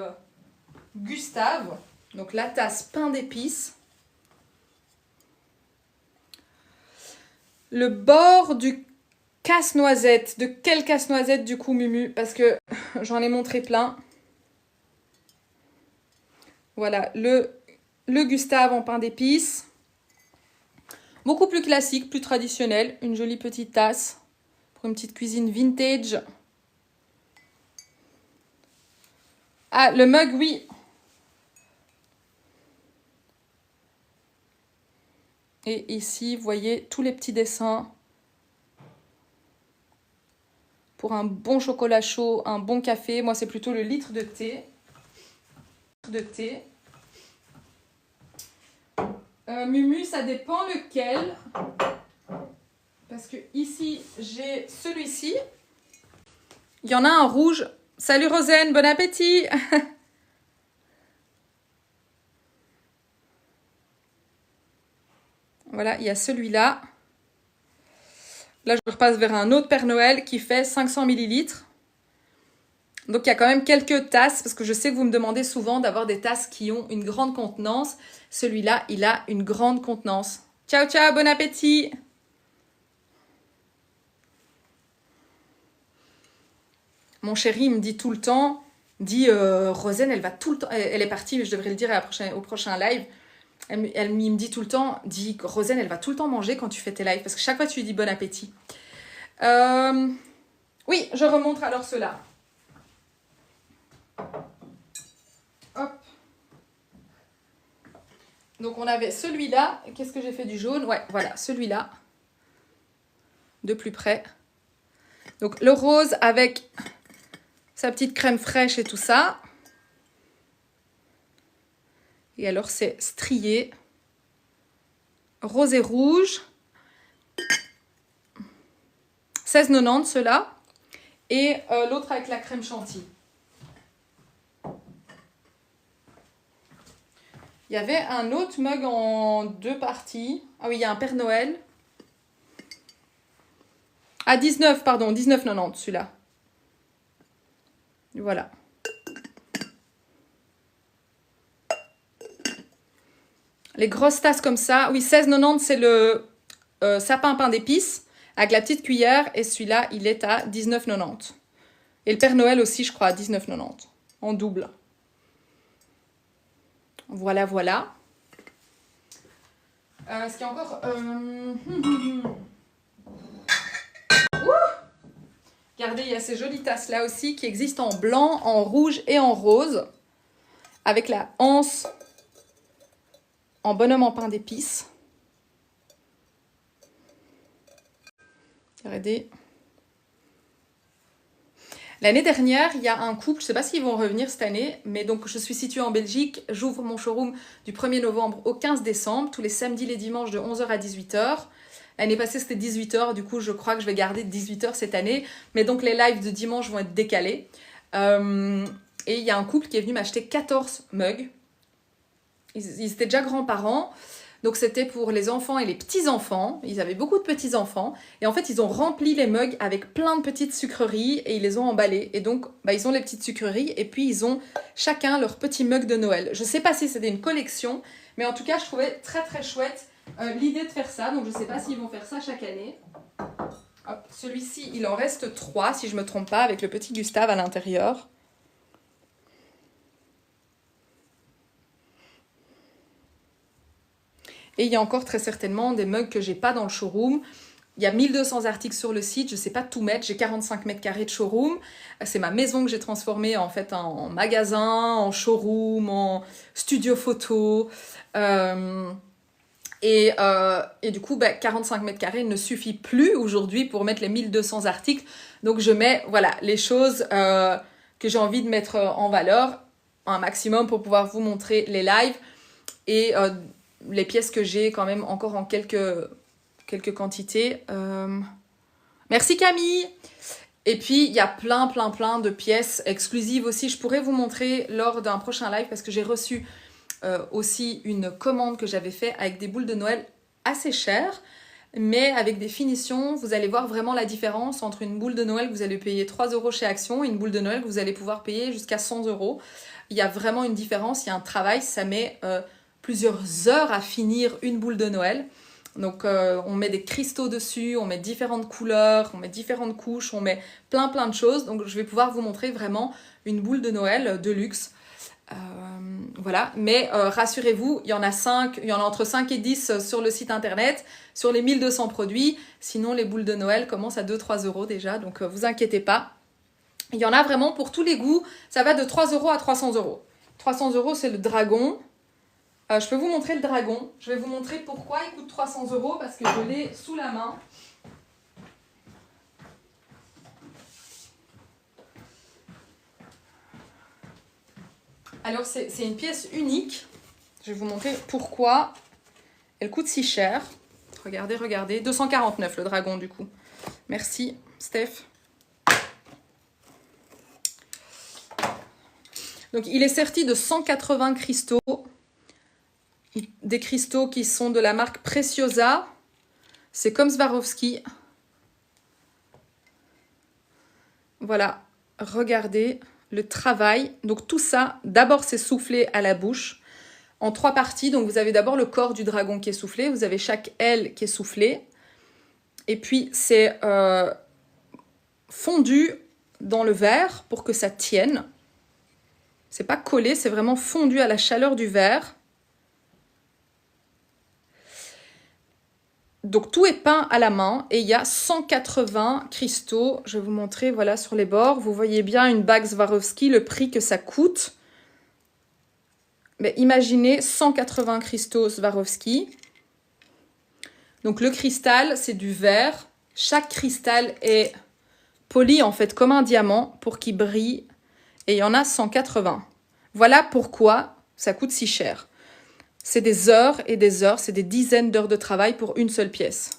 Gustave. Donc la tasse pain d'épices. Le bord du casse-noisette. De quel casse-noisette du coup, Mumu ? Parce que j'en ai montré plein. Voilà, le Gustave en pain d'épices. Beaucoup plus classique, plus traditionnel. Une jolie petite tasse pour une petite cuisine vintage. Ah, le mug, oui. Et ici, vous voyez tous les petits dessins. Pour un bon chocolat chaud, un bon café. Moi, c'est plutôt le litre de thé. Mumu, ça dépend lequel. Parce que ici, j'ai celui-ci. Il y en a un rouge. Salut Rosen, bon appétit. Voilà, il y a celui-là. Là, je repasse vers un autre Père Noël qui fait 500 millilitres. Donc, il y a quand même quelques tasses, parce que je sais que vous me demandez souvent d'avoir des tasses qui ont une grande contenance. Celui-là, il a une grande contenance. Ciao, ciao, bon appétit. Mon chéri me dit tout le temps, Rosen, elle va tout le temps, elle est partie, mais je devrais le dire au prochain live. Il me dit tout le temps, Rosen, elle va tout le temps manger quand tu fais tes lives, parce que chaque fois tu lui dis bon appétit. Oui, je remonte alors cela. Hop. Donc on avait celui-là. Qu'est-ce que j'ai fait du jaune ? Ouais, voilà, celui-là. De plus près. Donc le rose avec sa petite crème fraîche et tout ça. Et alors c'est strié. Rose et rouge. 16,90 ceux-là. Et l'autre avec la crème chantilly. Il y avait un autre mug en 2 parties. Ah oui, il y a un Père Noël. Ah, 19,90 celui-là. Voilà. Les grosses tasses comme ça. Oui, 16,90 c'est sapin pain d'épices avec la petite cuillère. Et celui-là, il est à 19,90. Et le Père Noël aussi, je crois, à 19,90. En double. Voilà, voilà. Est-ce qu'il y a encore... Regardez, il y a ces jolies tasses-là aussi qui existent en blanc, en rouge et en rose. Avec la anse en bonhomme en pain d'épices. Regardez. L'année dernière, il y a un couple, je ne sais pas s'ils vont revenir cette année, mais donc je suis située en Belgique, j'ouvre mon showroom du 1er novembre au 15 décembre, tous les samedis, les dimanches de 11h à 18h. L'année passée, c'était 18h, du coup, je crois que je vais garder 18h cette année, mais donc les lives de dimanche vont être décalés. Et il y a un couple qui est venu m'acheter 14 mugs. Ils étaient déjà grands-parents. Donc c'était pour les enfants et les petits-enfants. Ils avaient beaucoup de petits-enfants. Et en fait, ils ont rempli les mugs avec plein de petites sucreries et ils les ont emballés. Et donc, ils ont les petites sucreries et puis ils ont chacun leur petit mug de Noël. Je ne sais pas si c'était une collection, mais en tout cas, je trouvais très très chouette l'idée de faire ça. Donc je ne sais pas s'ils vont faire ça chaque année. Hop, celui-ci, il en reste 3 si je ne me trompe pas, avec le petit Gustave à l'intérieur. Et il y a encore très certainement des mugs que j'ai pas dans le showroom. Il y a 1200 articles sur le site, je sais pas tout mettre, j'ai 45 mètres carrés de showroom. C'est ma maison que j'ai transformée en fait en magasin, en showroom, en studio photo. Et du coup, 45 mètres carrés ne suffit plus aujourd'hui pour mettre les 1200 articles. Donc je mets voilà, les choses que j'ai envie de mettre en valeur, un maximum pour pouvoir vous montrer les lives. Et les pièces que j'ai quand même encore en quelques quantités. Merci Camille. Et puis il y a plein de pièces exclusives aussi. Je pourrais vous montrer lors d'un prochain live parce que j'ai reçu aussi une commande que j'avais faite avec des boules de Noël assez chères, mais avec des finitions. Vous allez voir vraiment la différence entre une boule de Noël que vous allez payer 3 € chez Action et une boule de Noël que vous allez pouvoir payer jusqu'à 100 €. Il y a vraiment une différence, il y a un travail, ça met plusieurs heures à finir une boule de Noël. Donc on met des cristaux dessus, on met différentes couleurs, on met différentes couches, on met plein de choses. Donc je vais pouvoir vous montrer vraiment une boule de Noël de luxe. Voilà, mais rassurez-vous, il y en a entre 5 et 10 sur le site internet, sur les 1200 produits. Sinon les boules de Noël commencent à 2-3 € déjà, donc vous inquiétez pas. Il y en a vraiment pour tous les goûts, ça va de 3 € à 300 €. 300 € c'est le dragon. Je peux vous montrer le dragon. Je vais vous montrer pourquoi il coûte 300 € parce que je l'ai sous la main. Alors c'est une pièce unique. Je vais vous montrer pourquoi elle coûte si cher. Regardez. 249 le dragon du coup. Merci Steph. Donc il est serti de 180 cristaux. Des cristaux qui sont de la marque Preciosa. C'est comme Swarovski. Voilà, regardez le travail. Donc tout ça, d'abord c'est soufflé à la bouche en 3 parties. Donc vous avez d'abord le corps du dragon qui est soufflé. Vous avez chaque aile qui est soufflée. Et puis c'est fondu dans le verre pour que ça tienne. C'est pas collé, c'est vraiment fondu à la chaleur du verre. Donc tout est peint à la main et il y a 180 cristaux. Je vais vous montrer, voilà, sur les bords. Vous voyez bien une bague Swarovski, le prix que ça coûte. Mais imaginez 180 cristaux Swarovski. Donc le cristal, c'est du verre. Chaque cristal est poli en fait comme un diamant pour qu'il brille. Et il y en a 180. Voilà pourquoi ça coûte si cher. C'est des heures et des heures, c'est des dizaines d'heures de travail pour une seule pièce.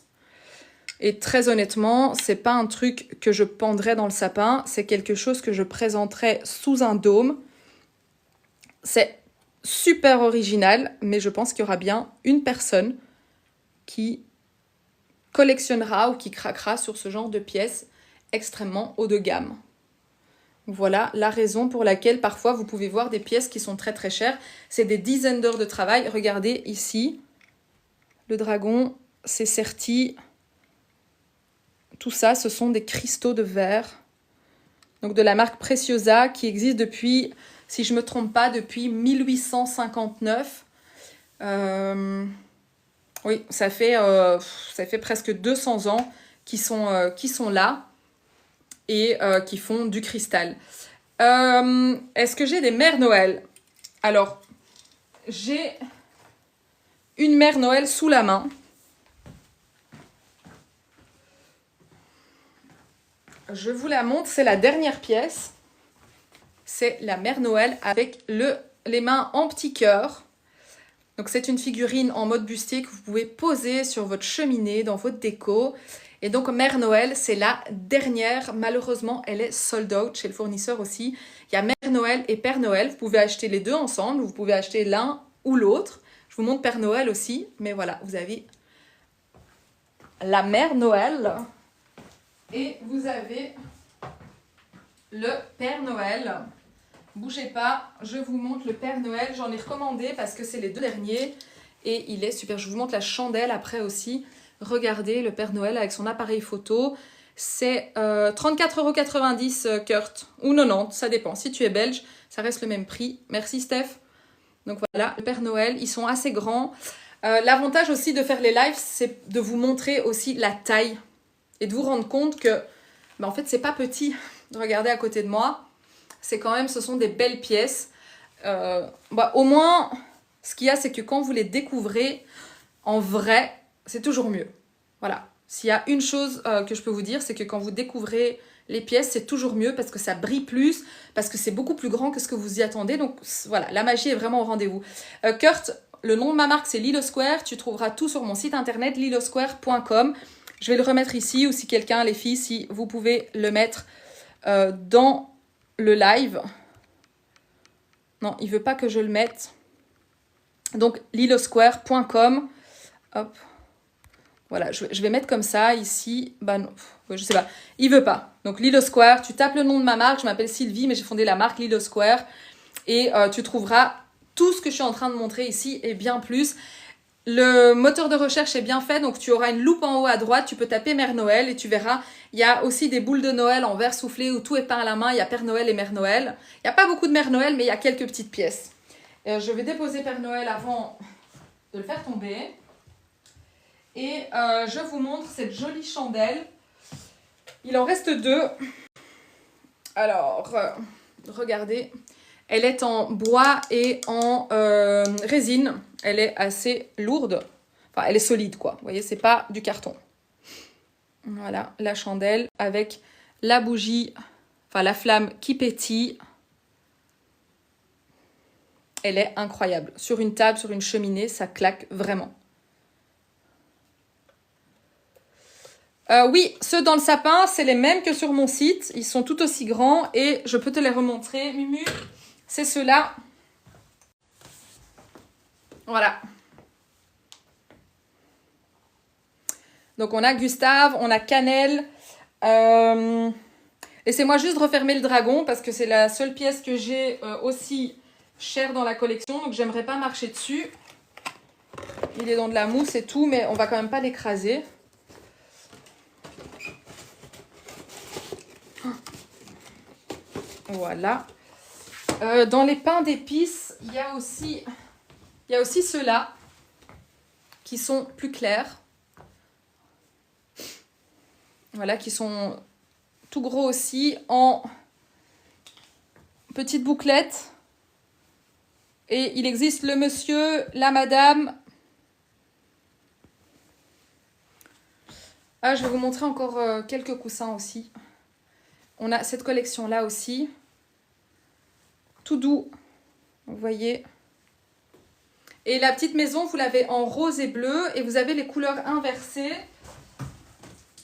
Et très honnêtement, c'est pas un truc que je pendrais dans le sapin, c'est quelque chose que je présenterais sous un dôme. C'est super original, mais je pense qu'il y aura bien une personne qui collectionnera ou qui craquera sur ce genre de pièces extrêmement haut de gamme. Voilà la raison pour laquelle parfois vous pouvez voir des pièces qui sont très chères. C'est des dizaines d'heures de travail. Regardez ici, le dragon, c'est serti. Tout ça, ce sont des cristaux de verre. Donc de la marque Preciosa qui existe depuis, si je ne me trompe pas, depuis 1859. Oui, ça fait presque 200 ans qui sont là et qui font du cristal. Est-ce que j'ai des mères Noël? Alors, j'ai une mère Noël sous la main. Je vous la montre, c'est la dernière pièce. C'est la mère Noël avec les mains en petit cœur. Donc c'est une figurine en mode bustier que vous pouvez poser sur votre cheminée, dans votre déco. Et donc Mère Noël, c'est la dernière. Malheureusement, elle est sold out chez le fournisseur aussi. Il y a Mère Noël et Père Noël. Vous pouvez acheter les deux ensemble. Vous pouvez acheter l'un ou l'autre. Je vous montre Père Noël aussi. Mais voilà, vous avez la Mère Noël. Et vous avez le Père Noël. Bougez pas, je vous montre le Père Noël. J'en ai recommandé parce que c'est les deux derniers. Et il est super. Je vous montre la chandelle après aussi. Regardez le Père Noël avec son appareil photo. C'est 34,90 € Kurt. Ou 90, ça dépend. Si tu es belge, ça reste le même prix. Merci Steph. Donc voilà, le Père Noël, ils sont assez grands. L'avantage aussi de faire les lives, c'est de vous montrer aussi la taille. Et de vous rendre compte que, en fait, c'est pas petit. Regardez à côté de moi. C'est quand même, ce sont des belles pièces. Au moins, ce qu'il y a, c'est que quand vous les découvrez en vrai, c'est toujours mieux. Voilà. S'il y a une chose que je peux vous dire, c'est que quand vous découvrez les pièces, c'est toujours mieux parce que ça brille plus, parce que c'est beaucoup plus grand que ce que vous y attendez. Donc voilà, la magie est vraiment au rendez-vous. Kurt, le nom de ma marque, c'est Lilo Square. Tu trouveras tout sur mon site internet, lilosquare.com. Je vais le remettre ici, ou si quelqu'un, les filles, si vous pouvez le mettre dans le live. Non, il veut pas que je le mette. Donc, lilosquare.com. Hop. Voilà, je vais mettre comme ça, ici. Bah non, je sais pas. Il veut pas. Donc, Lilo Square, tu tapes le nom de ma marque. Je m'appelle Sylvie, mais j'ai fondé la marque Lilo Square. Et tu trouveras tout ce que je suis en train de montrer ici et bien plus. Le moteur de recherche est bien fait, donc tu auras une loupe en haut à droite, tu peux taper Mère Noël et tu verras, il y a aussi des boules de Noël en verre soufflé où tout est peint à la main, il y a Père Noël et Mère Noël. Il n'y a pas beaucoup de Mère Noël, mais il y a quelques petites pièces. Je vais déposer Père Noël avant de le faire tomber. Et je vous montre cette jolie chandelle. Il en reste deux. Alors, regardez. Elle est en bois et en résine. Elle est assez lourde. Enfin, elle est solide, quoi. Vous voyez, c'est pas du carton. Voilà, la chandelle avec la bougie, enfin la flamme qui pétille. Elle est incroyable. Sur une table, sur une cheminée, ça claque vraiment. Oui, ceux dans le sapin, c'est les mêmes que sur mon site. Ils sont tout aussi grands et je peux te les remontrer, Mumu. C'est ceux-là. Voilà. Donc, on a Gustave, on a Cannelle. Laissez-moi juste refermer le dragon parce que c'est la seule pièce que j'ai aussi chère dans la collection. Donc, j'aimerais pas marcher dessus. Il est dans de la mousse et tout, mais on va quand même pas l'écraser. Voilà. Dans les pains d'épices, il y a aussi ceux-là qui sont plus clairs. Voilà, qui sont tout gros aussi en petites bouclettes. Et il existe le monsieur, la madame. Ah, je vais vous montrer encore quelques coussins aussi. On a cette collection-là aussi. Tout doux, vous voyez. Et la petite maison, vous l'avez en rose et bleu. Et vous avez les couleurs inversées.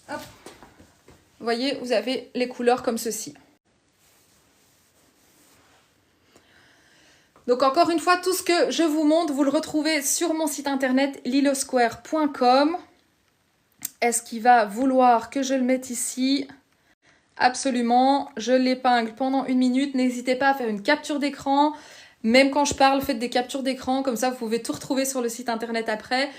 Hop. Vous voyez, vous avez les couleurs comme ceci. Donc encore une fois, tout ce que je vous montre, vous le retrouvez sur mon site internet lilosquare.com. Est-ce qu'il va vouloir que je le mette ici ? Absolument, je l'épingle pendant 1 minute. N'hésitez pas à faire une capture d'écran. Même quand je parle, faites des captures d'écran. Comme ça, vous pouvez tout retrouver sur le site internet après.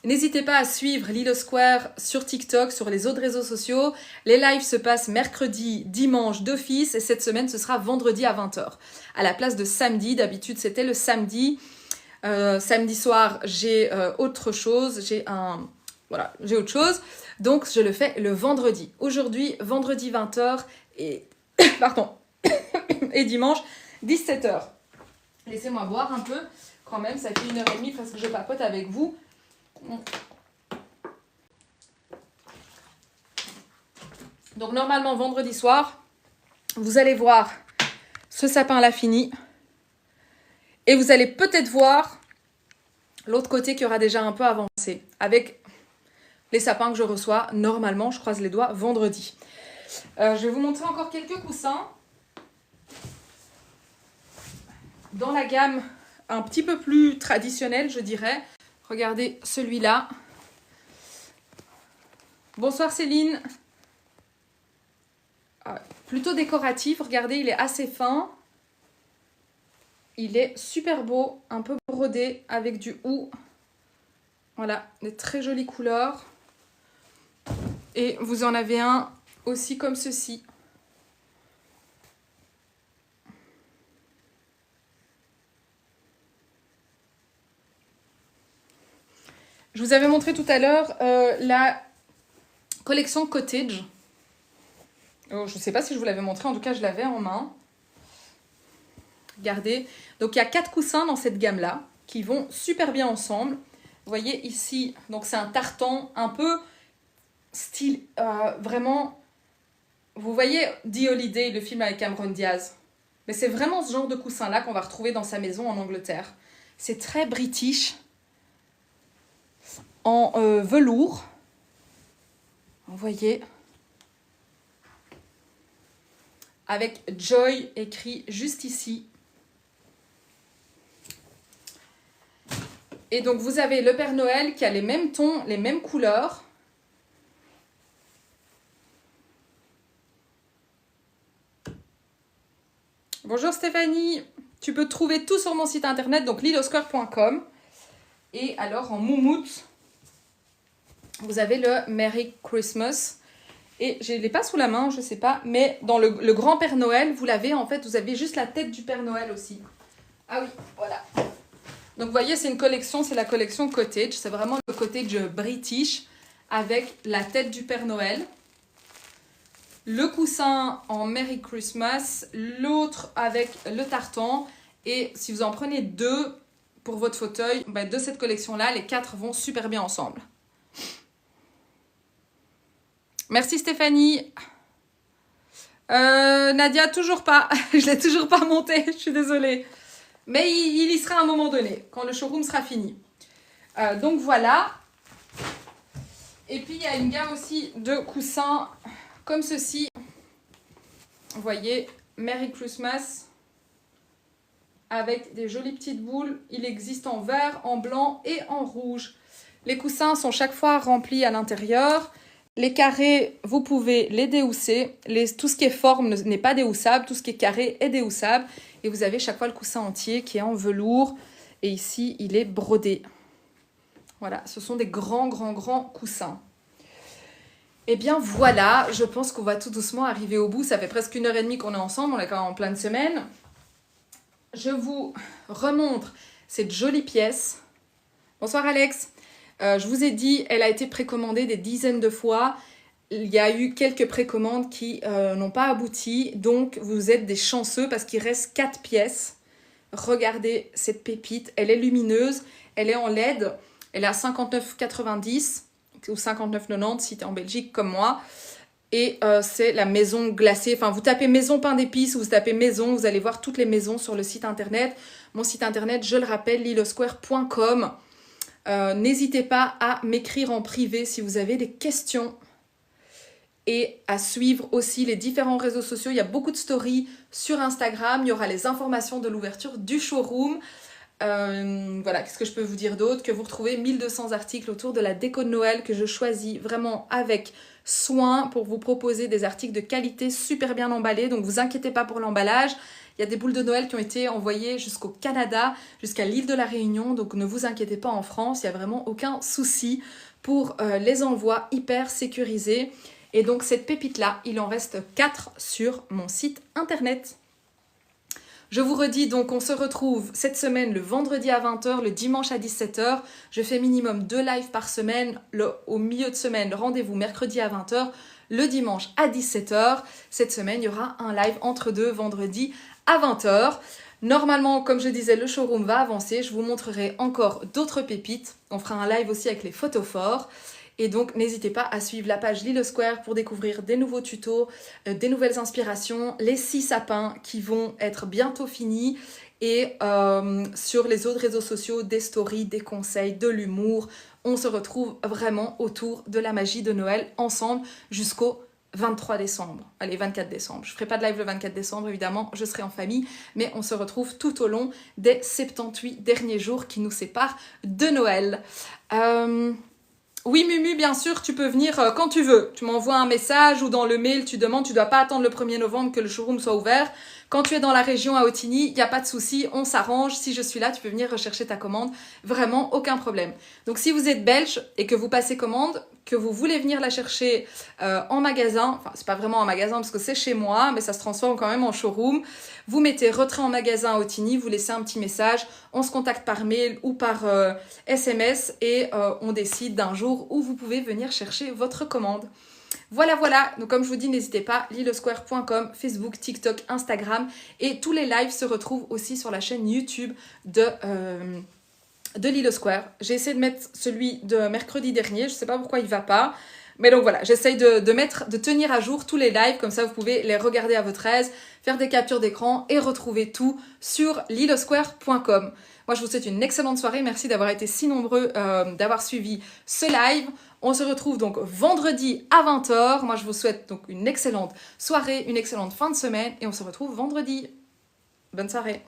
N'hésitez pas à suivre Lilo Square sur TikTok, sur les autres réseaux sociaux. Les lives se passent mercredi, dimanche d'office et cette semaine ce sera vendredi à 20 h. À la place de samedi, d'habitude c'était le samedi. Samedi soir j'ai autre chose, j'ai autre chose. Donc je le fais le vendredi. Aujourd'hui, vendredi 20 h et pardon et dimanche 17 h. Laissez-moi boire un peu quand même, ça fait 1h30 presque que je papote avec vous. Donc normalement vendredi soir, vous allez voir ce sapin-là fini. Et vous allez peut-être voir l'autre côté qui aura déjà un peu avancé. Avec les sapins que je reçois, normalement, je croise les doigts, vendredi. Je vais vous montrer encore quelques coussins. Dans la gamme un petit peu plus traditionnelle, je dirais. Regardez celui-là. Bonsoir Céline. Plutôt décoratif, regardez, il est assez fin. Il est super beau, un peu brodé avec du houx. Voilà, des très jolies couleurs. Et vous en avez un aussi comme ceci. Je vous avais montré tout à l'heure la collection Cottage. Oh, je ne sais pas si je vous l'avais montré, en tout cas je l'avais en main. Regardez, donc il y a 4 coussins dans cette gamme-là qui vont super bien ensemble. Vous voyez ici, donc c'est un tartan un peu style vraiment... Vous voyez The Holiday, le film avec Cameron Diaz. Mais c'est vraiment ce genre de coussin-là qu'on va retrouver dans sa maison en Angleterre. C'est très british, en velours. Vous voyez, avec Joy écrit juste ici. Et donc vous avez le Père Noël qui a les mêmes tons, les mêmes couleurs. Bonjour Stéphanie, tu peux trouver tout sur mon site internet, donc lilosquare.com. Et alors en moumoute, vous avez le Merry Christmas. Et je ne l'ai pas sous la main, je ne sais pas, mais dans le grand Père Noël, vous l'avez en fait, vous avez juste la tête du Père Noël aussi. Ah oui, voilà. Donc vous voyez, c'est une collection, c'est la collection Cottage. C'est vraiment le cottage british avec la tête du Père Noël. Le coussin en Merry Christmas, l'autre avec le tartan. Et si vous en prenez 2 pour votre fauteuil, de cette collection-là, les 4 vont super bien ensemble. Merci Stéphanie. Nadia, toujours pas. Je ne l'ai toujours pas monté, je suis désolée. Mais il y sera à un moment donné, quand le showroom sera fini. Donc voilà. Et puis il y a une gamme aussi de coussins comme ceci. Vous voyez, Merry Christmas. Avec des jolies petites boules. Il existe en vert, en blanc et en rouge. Les coussins sont chaque fois remplis à l'intérieur. Les carrés, vous pouvez les déhousser. Tout ce qui est forme n'est pas déhoussable. Tout ce qui est carré est déhoussable. Et vous avez chaque fois le coussin entier qui est en velours. Et ici, il est brodé. Voilà, ce sont des grands coussins. Et bien voilà, je pense qu'on va tout doucement arriver au bout. Ça fait presque 1h30 qu'on est ensemble. On est quand même en pleine semaine. Je vous remontre cette jolie pièce. Bonsoir Alex. Je vous ai dit, elle a été précommandée des dizaines de fois. Il y a eu quelques précommandes qui n'ont pas abouti. Donc, vous êtes des chanceux parce qu'il reste 4 pièces. Regardez cette pépite. Elle est lumineuse. Elle est en LED. Elle est à 59,90 ou 59,90 si tu es en Belgique comme moi. Et c'est la maison glacée. Enfin, vous tapez maison pain d'épices, vous tapez maison, vous allez voir toutes les maisons sur le site internet. Mon site internet, je le rappelle, lilosquare.com. N'hésitez pas à m'écrire en privé si vous avez des questions et à suivre aussi les différents réseaux sociaux. Il y a beaucoup de stories sur Instagram. Il y aura les informations de l'ouverture du showroom. Voilà, qu'est-ce que je peux vous dire d'autre? Que vous retrouvez 1200 articles autour de la déco de Noël que je choisis vraiment avec soin pour vous proposer des articles de qualité super bien emballés. Donc, vous inquiétez pas pour l'emballage. Il Il y a des boules de Noël qui ont été envoyées jusqu'au Canada, jusqu'à l'île de la Réunion, donc ne vous inquiétez pas en France, il n'y a vraiment aucun souci pour les envois hyper sécurisés. Et donc cette pépite-là, il en reste 4 sur mon site internet. Je vous redis, donc on se retrouve cette semaine le vendredi à 20h, le dimanche à 17h. Je fais minimum 2 lives par semaine. Au milieu de semaine, le rendez-vous mercredi à 20h, le dimanche à 17h. Cette semaine, il y aura un live entre deux, vendredi à 20h. Normalement, comme je disais, le showroom va avancer. Je vous montrerai encore d'autres pépites. On fera un live aussi avec les photophores. Et donc, n'hésitez pas à suivre la page Lilo Square pour découvrir des nouveaux tutos, des nouvelles inspirations, les 6 sapins qui vont être bientôt finis et sur les autres réseaux sociaux, des stories, des conseils, de l'humour. On se retrouve vraiment autour de la magie de Noël ensemble jusqu'au 23 décembre. Allez, 24 décembre. Je ne ferai pas de live le 24 décembre, évidemment, je serai en famille, mais on se retrouve tout au long des 78 derniers jours qui nous séparent de Noël. Oui, Mumu, bien sûr, tu peux venir quand tu veux. Tu m'envoies un message ou dans le mail, tu demandes, tu dois pas attendre le 1er novembre que le showroom soit ouvert. Quand tu es dans la région à Otigny, il n'y a pas de souci, on s'arrange. Si je suis là, tu peux venir rechercher ta commande. Vraiment, aucun problème. Donc, si vous êtes belge et que vous passez commande, que vous voulez venir la chercher en magasin, enfin, c'est pas vraiment en magasin parce que c'est chez moi, mais ça se transforme quand même en showroom. Vous mettez retrait en magasin à Otigny, vous laissez un petit message, on se contacte par mail ou par SMS et on décide d'un jour où vous pouvez venir chercher votre commande. Voilà, voilà. Donc, comme je vous dis, n'hésitez pas, lilosquare.com, Facebook, TikTok, Instagram. Et tous les lives se retrouvent aussi sur la chaîne YouTube de Lilo Square. J'ai essayé de mettre celui de mercredi dernier. Je ne sais pas pourquoi il ne va pas. Mais donc voilà, j'essaye de tenir à jour tous les lives. Comme ça, vous pouvez les regarder à votre aise, faire des captures d'écran et retrouver tout sur lilosquare.com. Moi, je vous souhaite une excellente soirée. Merci d'avoir été si nombreux, d'avoir suivi ce live. On se retrouve donc vendredi à 20h. Moi, je vous souhaite donc une excellente soirée, une excellente fin de semaine et on se retrouve vendredi. Bonne soirée.